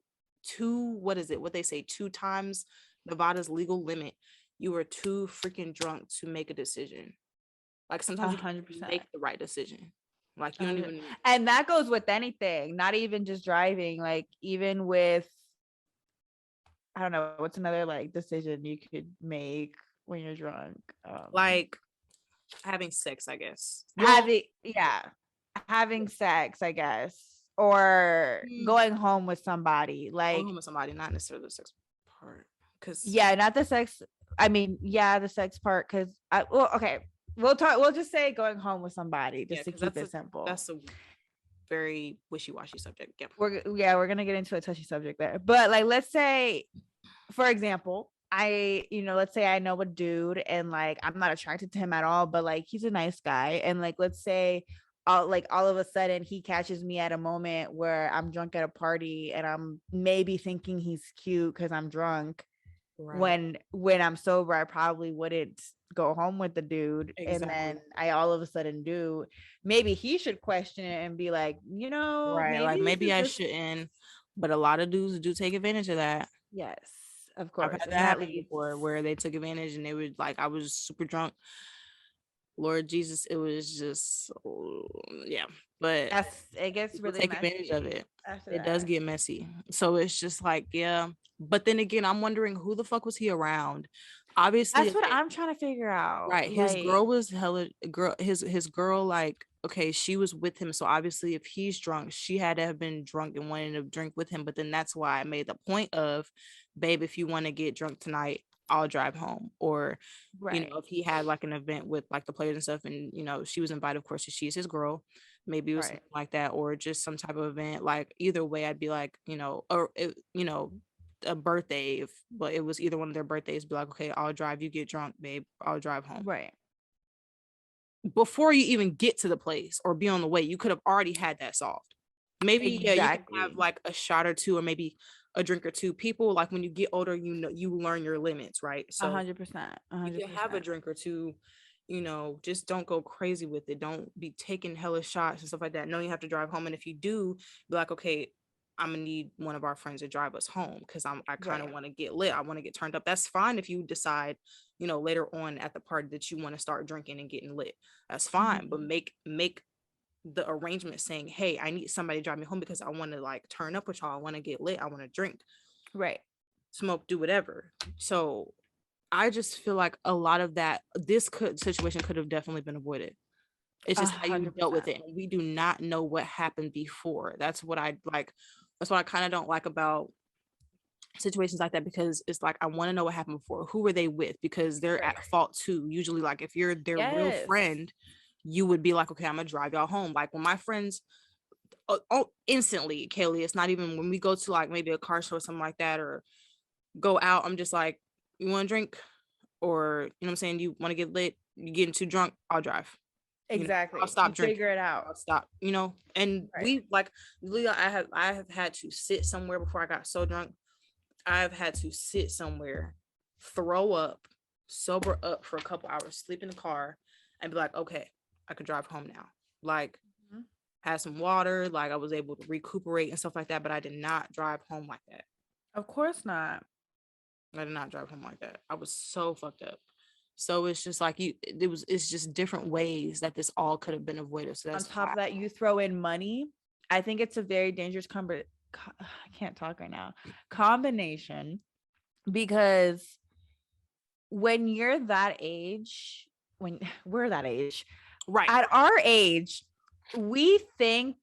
what is it? What they say, 2 times Nevada's legal limit, you were too freaking drunk to make a decision. Like sometimes 100%. You can make the right decision. Like you don't even, and that goes with anything, not even just driving, like even with, I don't know, what's another like decision you could make when you're drunk? Like having sex, I guess. Having sex, I guess, or going home with somebody. Like going home with somebody, not necessarily the sex part. Because not the sex. I mean, the sex part. Because okay, we'll just say going home with somebody just to keep it simple. That's a very wishy-washy subject. Yeah, we're gonna get into a touchy subject there. But like, let's say, for example, let's say I know a dude and like I'm not attracted to him at all, but like he's a nice guy, and like let's say all of a sudden he catches me at a moment where I'm drunk at a party and I'm maybe thinking he's cute because I'm drunk. Right. When I'm sober, I probably wouldn't go home with the dude. Exactly. And then I all of a sudden do. Maybe he should question it and be like, right, maybe I shouldn't. But a lot of dudes do take advantage of that. Yes, of course. I've had that happen before where they took advantage and they would like, I was super drunk. Lord Jesus, it was just but it gets really take messy advantage of it. It does get messy. So it's just like, but then again, I'm wondering who the fuck was he around? Obviously that's what I'm trying to figure out. Right, his girl was his girl, like, okay, she was with him, so obviously if he's drunk, she had to have been drunk and wanting to drink with him. But then that's why I made the point of, babe, if you want to get drunk tonight, I'll drive home. Or, right. you know, if he had like an event with like the players and stuff, and, you know, she was invited, of course, she's his girl, maybe it was something like that, or just some type of event. Like either way, I'd be like, you know, or, you know, a birthday, but it was either one of their birthdays, be like, okay, I'll drive, you get drunk, babe, I'll drive home. Right. Before you even get to the place or be on the way, you could have already had that solved. Maybe you can have like a shot or two, or maybe a drink or two. People, like, when you get older, you know, you learn your limits, right? So 100%. you can have a drink or two, you know, just don't go crazy with it. Don't be taking hella shots and stuff like that. No, you have to drive home. And if you do, be like, okay, I'm gonna need one of our friends to drive us home, because I kind of want to get lit. I want to get turned up. That's fine if you decide, you know, later on at the party that you want to start drinking and getting lit. That's fine. But make the arrangement saying, hey, I need somebody to drive me home because I want to like turn up with y'all. I want to get lit. I want to drink. Right. Smoke, do whatever. So I just feel like a lot of that, this situation could have definitely been avoided. It's just 100%. How you dealt with it. And we do not know what happened before. That's what I like. That's what I kind of don't like about situations like that, because it's like, I want to know what happened before. Who were they with? Because they're at fault too. Usually, like, if you're their real friend, you would be like, okay, I'm gonna drive y'all home. Like, when my friends, instantly, Kaylee, it's not even when we go to like maybe a car show or something like that, or go out, I'm just like, you want to drink? Or, you know what I'm saying, you want to get lit, you getting too drunk, I'll drive. Exactly. You know, I'll stop drinking. Figure it out. I'll stop, you know. And we like, Leah, I have had to sit somewhere before I got so drunk. I've had to sit somewhere, throw up, sober up for a couple hours, sleep in the car, and be like, okay, I could drive home now. Like, had some water, like I was able to recuperate and stuff like that, but I did not drive home like that. Of course not. I did not drive home like that. I was so fucked up. So it's just like it's just different ways that this all could have been avoided. So that's on top of that, you throw in money. I think it's a very dangerous I can't talk right now. Combination, because when you're that age, when we're that age, right? At our age, we think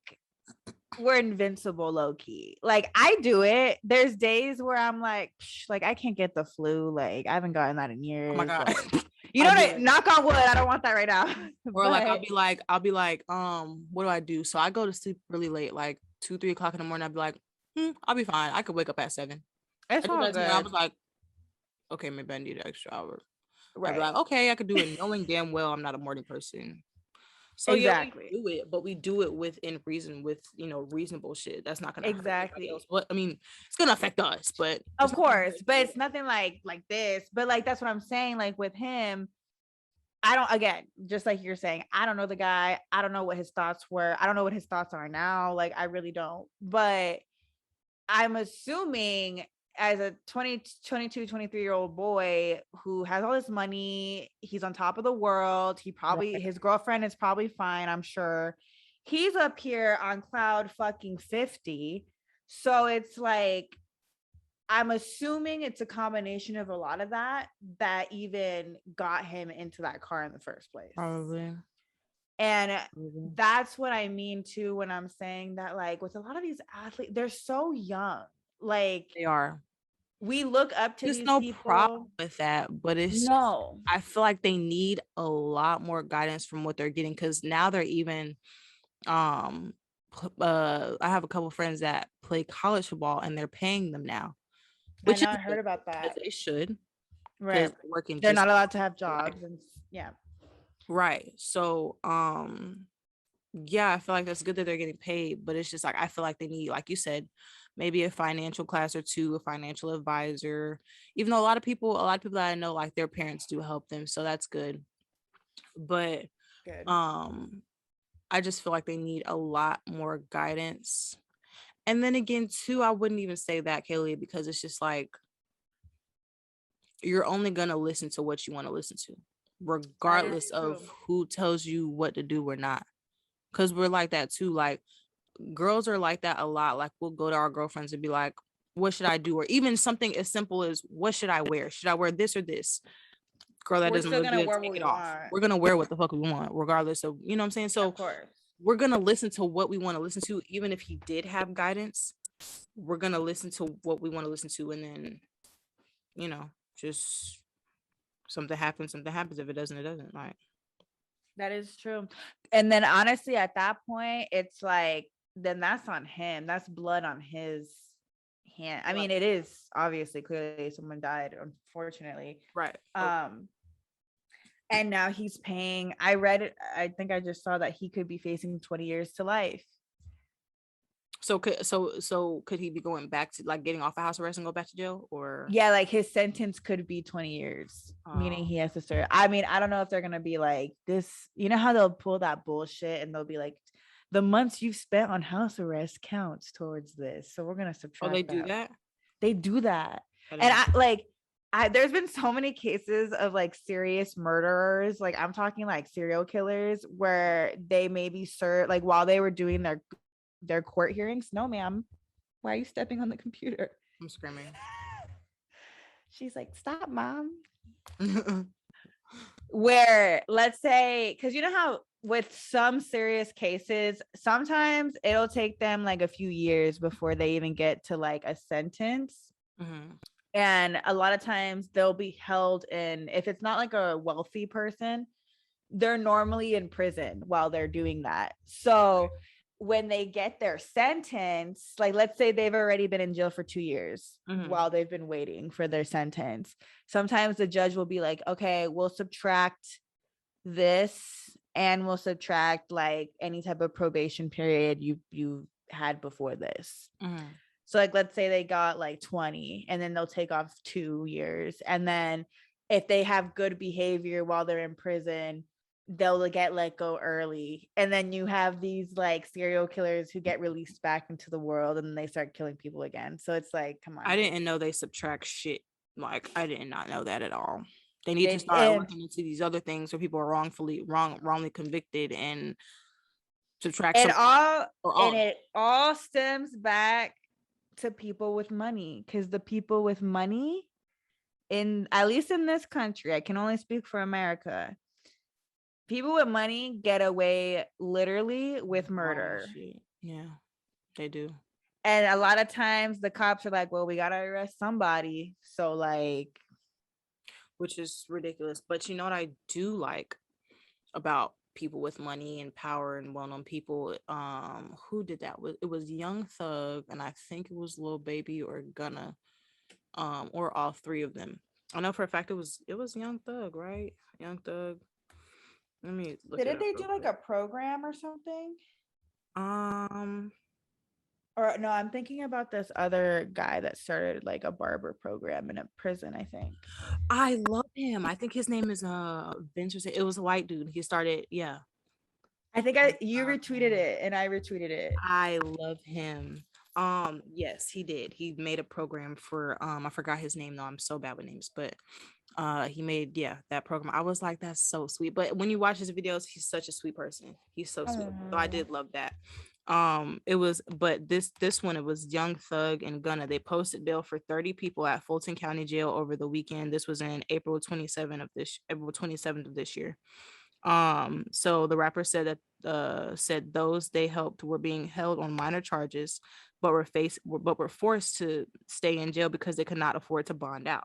we're invincible, low key. Like, I do it. There's days where I'm like I can't get the flu. Like, I haven't gotten that in years. Oh my God. Like, you know what? Knock on wood. I don't want that right now. Or like, I'll be like, what do I do? So I go to sleep really late, like 2-3 o'clock in the morning. I'll be like, I'll be fine. I could wake up at 7. It's all good. I was like, okay, maybe I need an extra hour. Right. I'd be like, okay, I could do it, knowing damn well I'm not a morning person. So exactly. Yeah, we do it, but we do it within reason, with, you know, reasonable shit. That's not gonna exactly. But I mean, it's gonna affect us, but of course, but it's nothing like this. But like, that's what I'm saying. Like, with him, I don't, again, just like you're saying, I don't know the guy. I don't know what his thoughts were. I don't know what his thoughts are now. Like, I really don't. But I'm assuming, as a 22, 23-year-old boy who has all this money, he's on top of the world. His girlfriend is probably fine, I'm sure. He's up here on cloud fucking 50. So it's like, I'm assuming it's a combination of a lot of that even got him into that car in the first place. Probably. And that's what I mean too, when I'm saying that, like, with a lot of these athletes, they're so young. Like, they are. We look up to There's these no people. problem with that, but it's I feel like they need a lot more guidance from what they're getting, because now they're even I have a couple friends that play college football and they're paying them now. Which I heard about that. They should. Right. They're not allowed to have jobs. And yeah. Right. So yeah, I feel like that's good that they're getting paid, but it's just like, I feel like they need, like you said, maybe a financial class or two, a financial advisor. Even though a lot of people that I know, like, their parents do help them, so that's good. But I just feel like they need a lot more guidance. And then again, too, I wouldn't even say that, Kaylee, because it's just like, you're only gonna listen to what you want to listen to, regardless of who tells you what to do or not. Because we're like that too. Like, girls are like that a lot. Like, we'll go to our girlfriends and be like, what should I do? Or even something as simple as, what should I wear? Should I wear this or this? Girl, that doesn't look good, take it off. We're gonna wear what the fuck we want, regardless of, you know what I'm saying? So of course, we're gonna listen to what we want to listen to. Even if he did have guidance, we're gonna listen to what we want to listen to, and then, you know, just something happens. If it doesn't, it doesn't. Like, that is true. And then honestly, at that point, it's like, then that's on him. That's blood on his hand. I mean, it is obviously clearly someone died, unfortunately. Right. And now he's paying. I read it. I think I just saw that he could be facing 20 years to life. So could he be going back to like getting off of house arrest and go back to jail, or? Yeah, like his sentence could be 20 years, meaning he has to serve. I mean, I don't know if they're gonna be like this. You know how they'll pull that bullshit and they'll be like, the months you've spent on house arrest counts towards this, so we're gonna subtract. Oh, they do that. They do that, and there's been so many cases of like serious murderers, like I'm talking like serial killers, where they maybe served like while they were doing their court hearings. No, ma'am, why are you stepping on the computer? I'm screaming. She's like, stop, mom. Where, let's say, because you know how with some serious cases, sometimes it'll take them like a few years before they even get to like a sentence. Mm-hmm. And a lot of times they'll be held in, if it's not like a wealthy person, they're normally in prison while they're doing that. So when they get their sentence, like let's say they've already been in jail for 2 years while they've been waiting for their sentence. Sometimes the judge will be like, okay, we'll subtract this and we'll subtract like any type of probation period you had before this. So like let's say they got like 20 and then they'll take off 2 years, and then if they have good behavior while they're in prison, they'll get let go early. And then you have these like serial killers who get released back into the world and they start killing people again. So it's like, come on. I didn't know they subtract shit. Like, I did not know that at all. They need to start looking into these other things where people are wrongly convicted and subtract. And it all stems back to people with money, because the people with money at least in this country, I can only speak for America, people with money get away literally with murder. Yeah, they do. And a lot of times the cops are like, well, we gotta arrest somebody. So like, which is ridiculous. But you know what I do like about people with money and power and well-known people? Who did that? It was Young Thug, and I think it was Lil Baby or Gunna, or all three of them. I know for a fact it was Young Thug, right? Young Thug. Let me look. Didn't they do like a program or something? Or no, I'm thinking about this other guy that started like a barber program in a prison, I think. I love him. I think his name is Vince. It was a white dude. He started, yeah. I think you retweeted it and I retweeted it. I love him. Yes, he did. He made a program for I forgot his name though. I'm so bad with names, but he made that program. I was like, that's so sweet. But when you watch his videos, he's such a sweet person. He's so sweet. So I did love that. It was, but this one, it was Young Thug and Gunna. They posted bail for 30 people at Fulton County Jail over the weekend. This was in April 27th of this year. So the rapper said that those they helped were being held on minor charges, but were forced to stay in jail because they could not afford to bond out.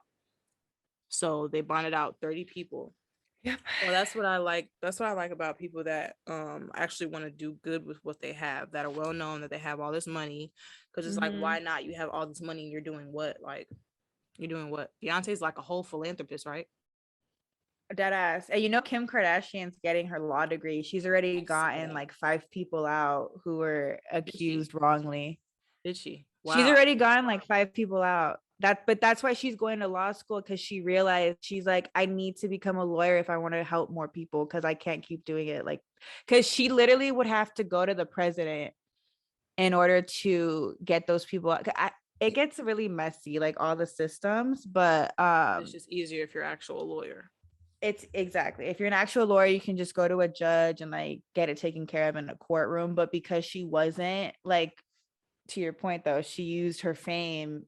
So they bonded out 30 people. Yeah. Well, that's what I like. That's what I like about people that actually want to do good with what they have, that are well known, that they have all this money. Because it's like, why not? You have all this money and you're doing what? Like, you're doing what? Beyonce's like a whole philanthropist, right? Dead ass. And you know, Kim Kardashian's getting her law degree. She's already gotten like 5 people out who were accused wrongly. Did she? Wow. She's already gotten like 5 people out. But that's why she's going to law school, because she realized, she's like, I need to become a lawyer if I want to help more people, because I can't keep doing it. Like, because she literally would have to go to the president in order to get those people out. It gets really messy, like all the systems, but it's just easier if you're an actual lawyer. It's exactly, if you're an actual lawyer, you can just go to a judge and like get it taken care of in a courtroom. But because she wasn't, like, to your point though, she used her fame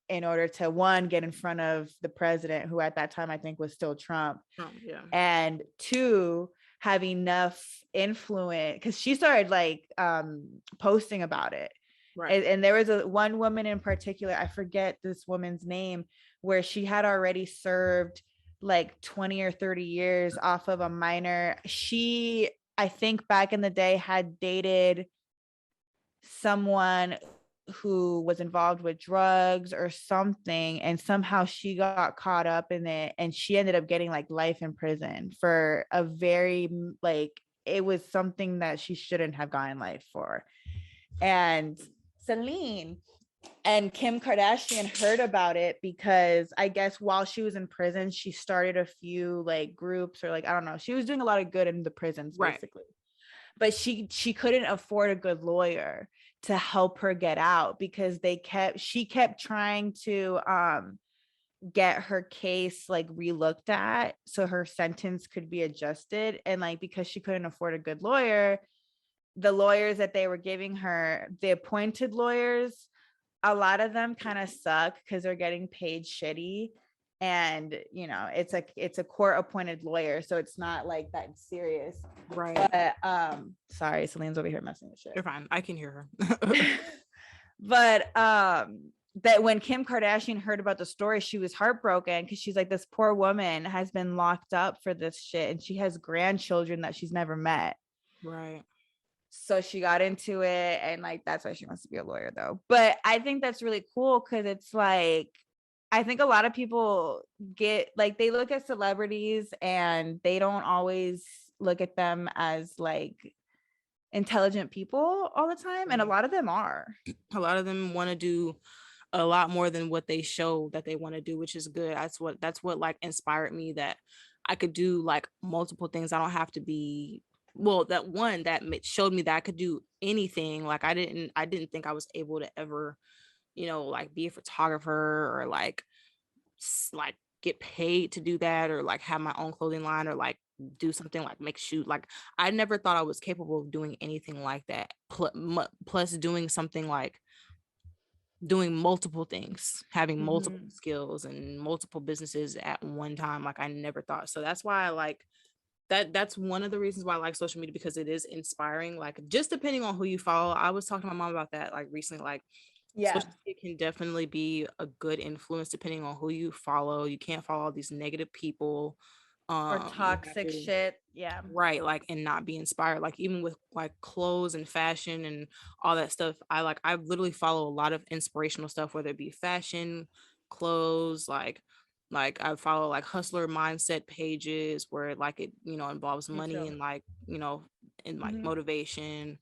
in order to, one, get in front of the president, who at that time I think was still Trump. Yeah. And 2, have enough influence, because she started like posting about it. Right. And there was one woman in particular, I forget this woman's name, where she had already served like 20 or 30 years off of a minor. She, I think back in the day, had dated someone who was involved with drugs or something, and somehow she got caught up in it, and she ended up getting like life in prison for a very, like, it was something that she shouldn't have gotten life for. And Celine and Kim Kardashian heard about it because I guess while she was in prison, she started a few like groups, or like, I don't know, she was doing a lot of good in the prisons, basically. But she couldn't afford a good lawyer to help her get out, because she kept trying to get her case like relooked at so her sentence could be adjusted. And like, because she couldn't afford a good lawyer, the lawyers that they were giving her, the appointed lawyers, a lot of them kind of suck because they're getting paid shitty. And you know, it's a court appointed lawyer, so it's not like that serious, right? But sorry, Celine's over here messing with shit. You're fine, I can hear her. But that when Kim Kardashian heard about the story, she was heartbroken, because she's like, this poor woman has been locked up for this shit, and she has grandchildren that she's never met. Right. So she got into it, and like, that's why she wants to be a lawyer though. But I think that's really cool, because it's like, I think a lot of people get like, they look at celebrities and they don't always look at them as like intelligent people all the time. And a lot of them are. A lot of them want to do a lot more than what they show that they want to do, which is good. That's what like inspired me, that I could do like multiple things. I don't have to be, well, that one that showed me that I could do anything. Like I didn't think I was able to ever, you know, like be a photographer, or like get paid to do that, or like have my own clothing line, or like do something like make shoes. Like I never thought I was capable of doing anything like that. Plus doing something like doing multiple things, having multiple skills and multiple businesses at one time. Like I never thought. So that's why I like that. That's one of the reasons why I like social media, because it is inspiring. Like just depending on who you follow. I was talking to my mom about that like recently. Like, yeah, social media can definitely be a good influence depending on who you follow. You can't follow all these negative people or toxic shit. Yeah, right. Like, and not be inspired. Like even with like clothes and fashion and all that stuff, I literally follow a lot of inspirational stuff, whether it be fashion, clothes, like I follow like hustler mindset pages where like it, you know, involves money and like, you know, and like motivation,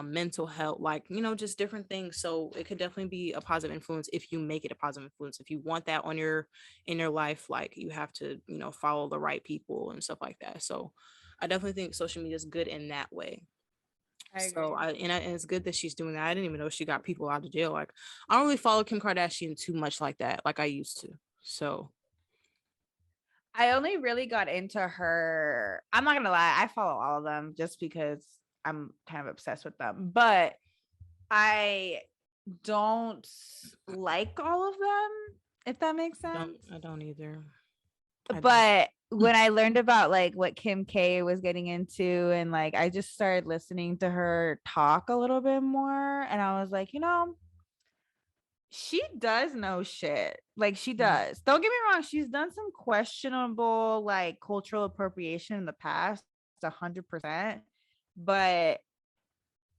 mental health, like, you know, just different things. So it could definitely be a positive influence if you make it a positive influence. If you want that on in your life, like you have to, you know, follow the right people and stuff like that. So I definitely think social media is good in that way. So and it's good that she's doing that. I didn't even know she got people out of jail. Like I don't really follow Kim Kardashian too much like that, like I used to. So I only really got into her. I'm not gonna lie, I follow all of them just because I'm kind of obsessed with them. But I don't like all of them, if that makes sense. I don't either. But when I learned about like what Kim K was getting into, and like I just started listening to her talk a little bit more, and I was like, you know, she does know shit. Like she does. Don't get me wrong, she's done some questionable like cultural appropriation in the past, 100%. But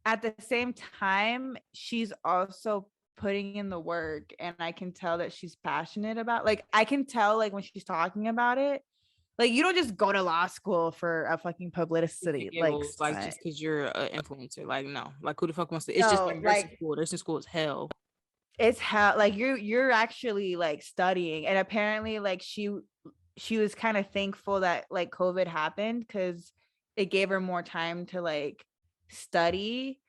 at the same time, she's also putting in the work, and I can tell that she's passionate about, like, I can tell like when she's talking about it, like you don't just go to law school for a fucking publicity, like just because you're an influencer. Like no, like who the fuck wants to? It's just like nursing school. Nursing school is hell. It's hell. Like you're actually like studying, and apparently like she was kind of thankful that like COVID happened, because it gave her more time to like study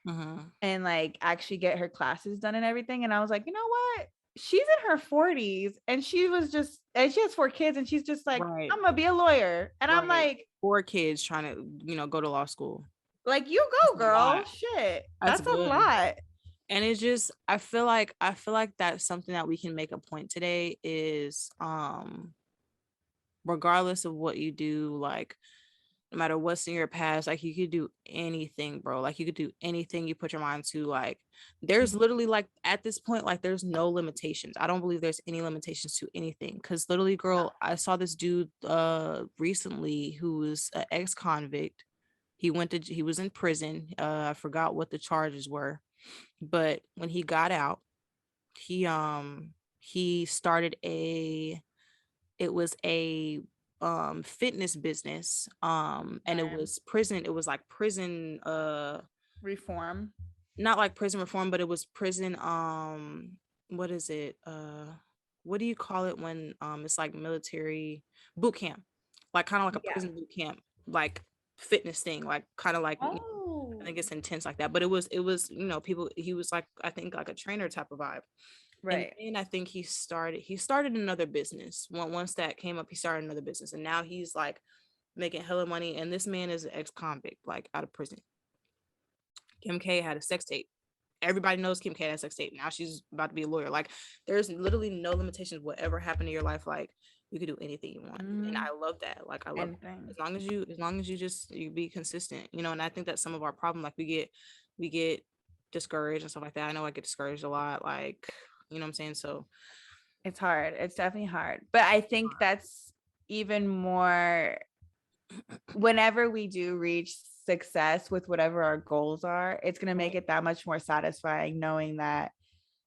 and like actually get her classes done and everything. And I was like, you know what, she's in her 40s, and she has 4 kids, and she's just like, I'm gonna be a lawyer. And I'm like, 4 kids trying to, you know, go to law school. Like, you go, girl. Shit, that's a lot. And it's just, I feel like that's something that we can make a point today is regardless of what you do, like no matter what's in your past, like you could do anything, bro. Like you could do anything you put your mind to. Like there's literally like at this point, like there's no limitations. I don't believe there's any limitations to anything. Cause literally, girl, I saw this dude recently who was an ex-convict. He was in prison. I forgot what the charges were, but when he got out, he started it was a fitness business, and it was like prison reform, not like prison reform, but it was prison what is it, what do you call it when it's like military boot camp, like kind of like a prison boot camp, like fitness thing, like kind of like I think it's intense like that, but it was people, he was like, I think like a trainer type of vibe. Right. And I think he started another business. Once that came up, he started another business. And now he's like making hella money. And this man is an ex-convict, like out of prison. Kim K had a sex tape. Everybody knows Kim K had a sex tape. Now she's about to be a lawyer. Like there's literally no limitations. Whatever happened in your life, like you could do anything you want. And I love that. Like I love that. As long as you be consistent, and I think that's some of our problem. Like we get discouraged and stuff like that. I know I get discouraged a lot. Like, you know what I'm saying? So it's hard. It's definitely hard. But I think that's even more whenever we do reach success with whatever our goals are, it's going to make it that much more satisfying knowing that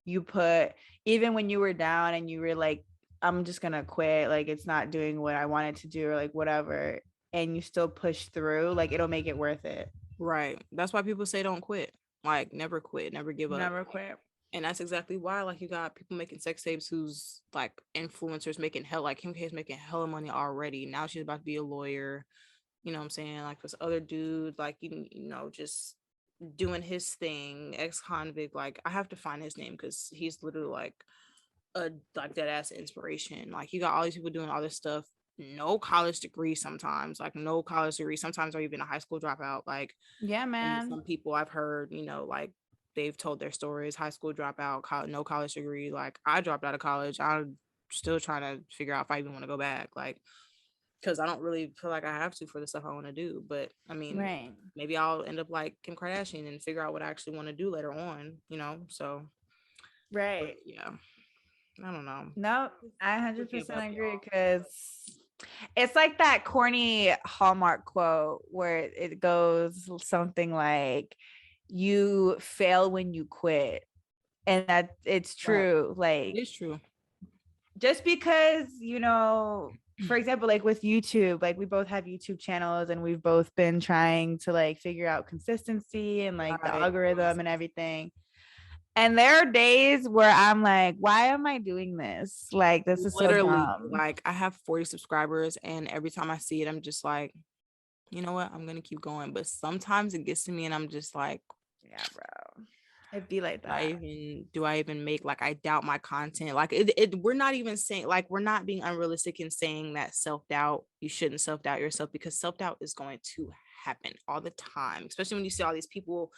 you put, even when you were down and you were like, I'm just going to quit, like it's not doing what I wanted to do or like whatever, and you still push through, like it'll make it worth it. Right. That's why people say don't quit. Like never quit, never give up. Never quit. And that's exactly why, like, you got people making sex tapes who's like influencers making hell, like Kim K is making hella money already. Now she's about to be a lawyer. You know what I'm saying? Like this other dude, like, just doing his thing, ex-convict. Like, I have to find his name because he's literally like a dead ass inspiration. Like, you got all these people doing all this stuff. No college degree sometimes, like no college degree. Sometimes or even a high school dropout. Like, yeah, man. Some people I've heard, like they've told their stories, high school dropout, no college degree. Like I dropped out of college. I'm still trying to figure out if I even want to go back. Like, because I don't really feel like I have to for the stuff I want to do. But I mean, maybe I'll end up like Kim Kardashian and figure out what I actually want to do later on, so. Right. But, yeah. I don't know. No, I 100% agree because it's like that corny Hallmark quote where it goes something like, you fail when you quit. And that it's true. Right. Like it's true. Just because, for example, like with YouTube, like we both have YouTube channels and we've both been trying to like figure out consistency and like the algorithm and everything. And there are days where I'm like, why am I doing this? Like, this is literally so dumb. Like I have 40 subscribers and every time I see it, I'm just like, you know what? I'm going to keep going. But sometimes it gets to me and I'm just like, yeah, bro. It'd be like that. Do I even make, like, I doubt my content. Like we're not even saying, like, we're not being unrealistic in saying that self-doubt, you shouldn't self-doubt yourself, because self-doubt is going to happen all the time, especially when you see all these people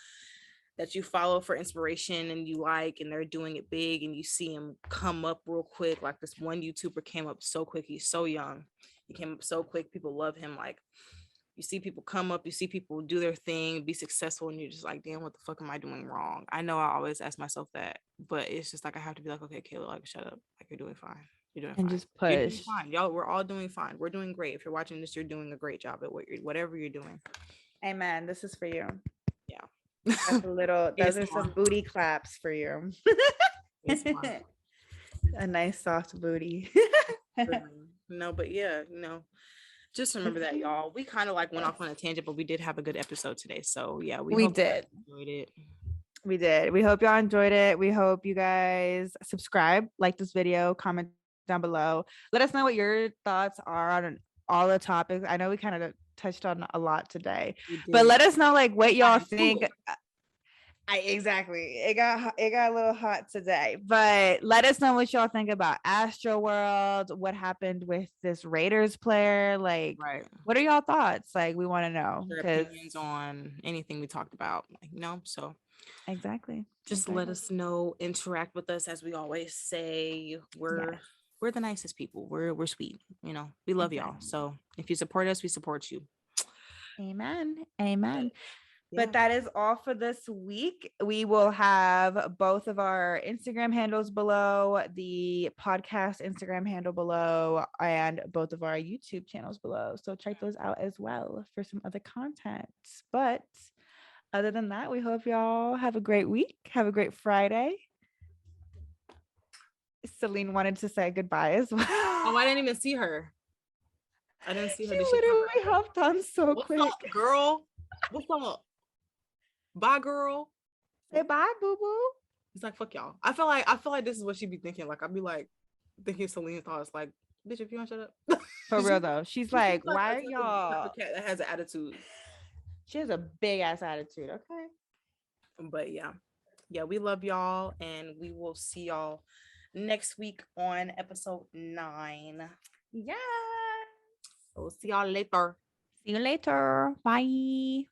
that you follow for inspiration and you like, and they're doing it big and you see them come up real quick. Like this one YouTuber came up so quick. He's so young. He came up so quick. People love him. Like you see people come up, you see people do their thing, be successful, and you're just like, damn, what the fuck am I doing wrong? I know I always ask myself that, but it's just like, I have to be like, okay, Kayla, like shut up. Like you're doing fine. You're doing and fine. Just push. You're doing fine. Y'all, we're all doing fine. We're doing great. If you're watching this, you're doing a great job at whatever you're doing. Amen. This is for you. Yeah. That's a little, those are some booty claps for you. A nice soft booty. No, but yeah, just remember that, y'all. We kind of like went off on a tangent, but we did have a good episode today. So yeah, we did. Enjoyed it. We did. We hope y'all enjoyed it. We hope you guys subscribe, like this video, comment down below. Let us know what your thoughts are on all the topics. I know we kind of touched on a lot today, but let us know like what y'all think. Exactly. It got a little hot today, but let us know what y'all think about Astroworld. What happened with this Raiders player? Like, what are y'all thoughts? Like, we want to know. Your opinions on anything we talked about. Like, so exactly. Just let us know. Interact with us, as we always say. We're the nicest people. We're sweet. We love y'all. So if you support us, we support you. Amen. Amen. Yeah. But that is all for this week. We will have both of our Instagram handles below, the podcast Instagram handle below, and both of our YouTube channels below. So check those out as well for some other content. But other than that, we hope y'all have a great week. Have a great Friday. Celine wanted to say goodbye as well. Oh, I didn't even see her. I didn't see her. She literally hopped on so quick. What's up, girl? What's up? Bye, girl. Say bye, boo boo. It's like, fuck y'all. I feel like this is what she be thinking. Like, I'd be like thinking Celine thoughts like, bitch, if you want to shut up. For real though. She's like, why are y'all? Cat that has an attitude. She has a big ass attitude. Okay. But yeah, we love y'all, and we will see y'all next week on episode 9. Yeah. So see y'all later. See you later. Bye.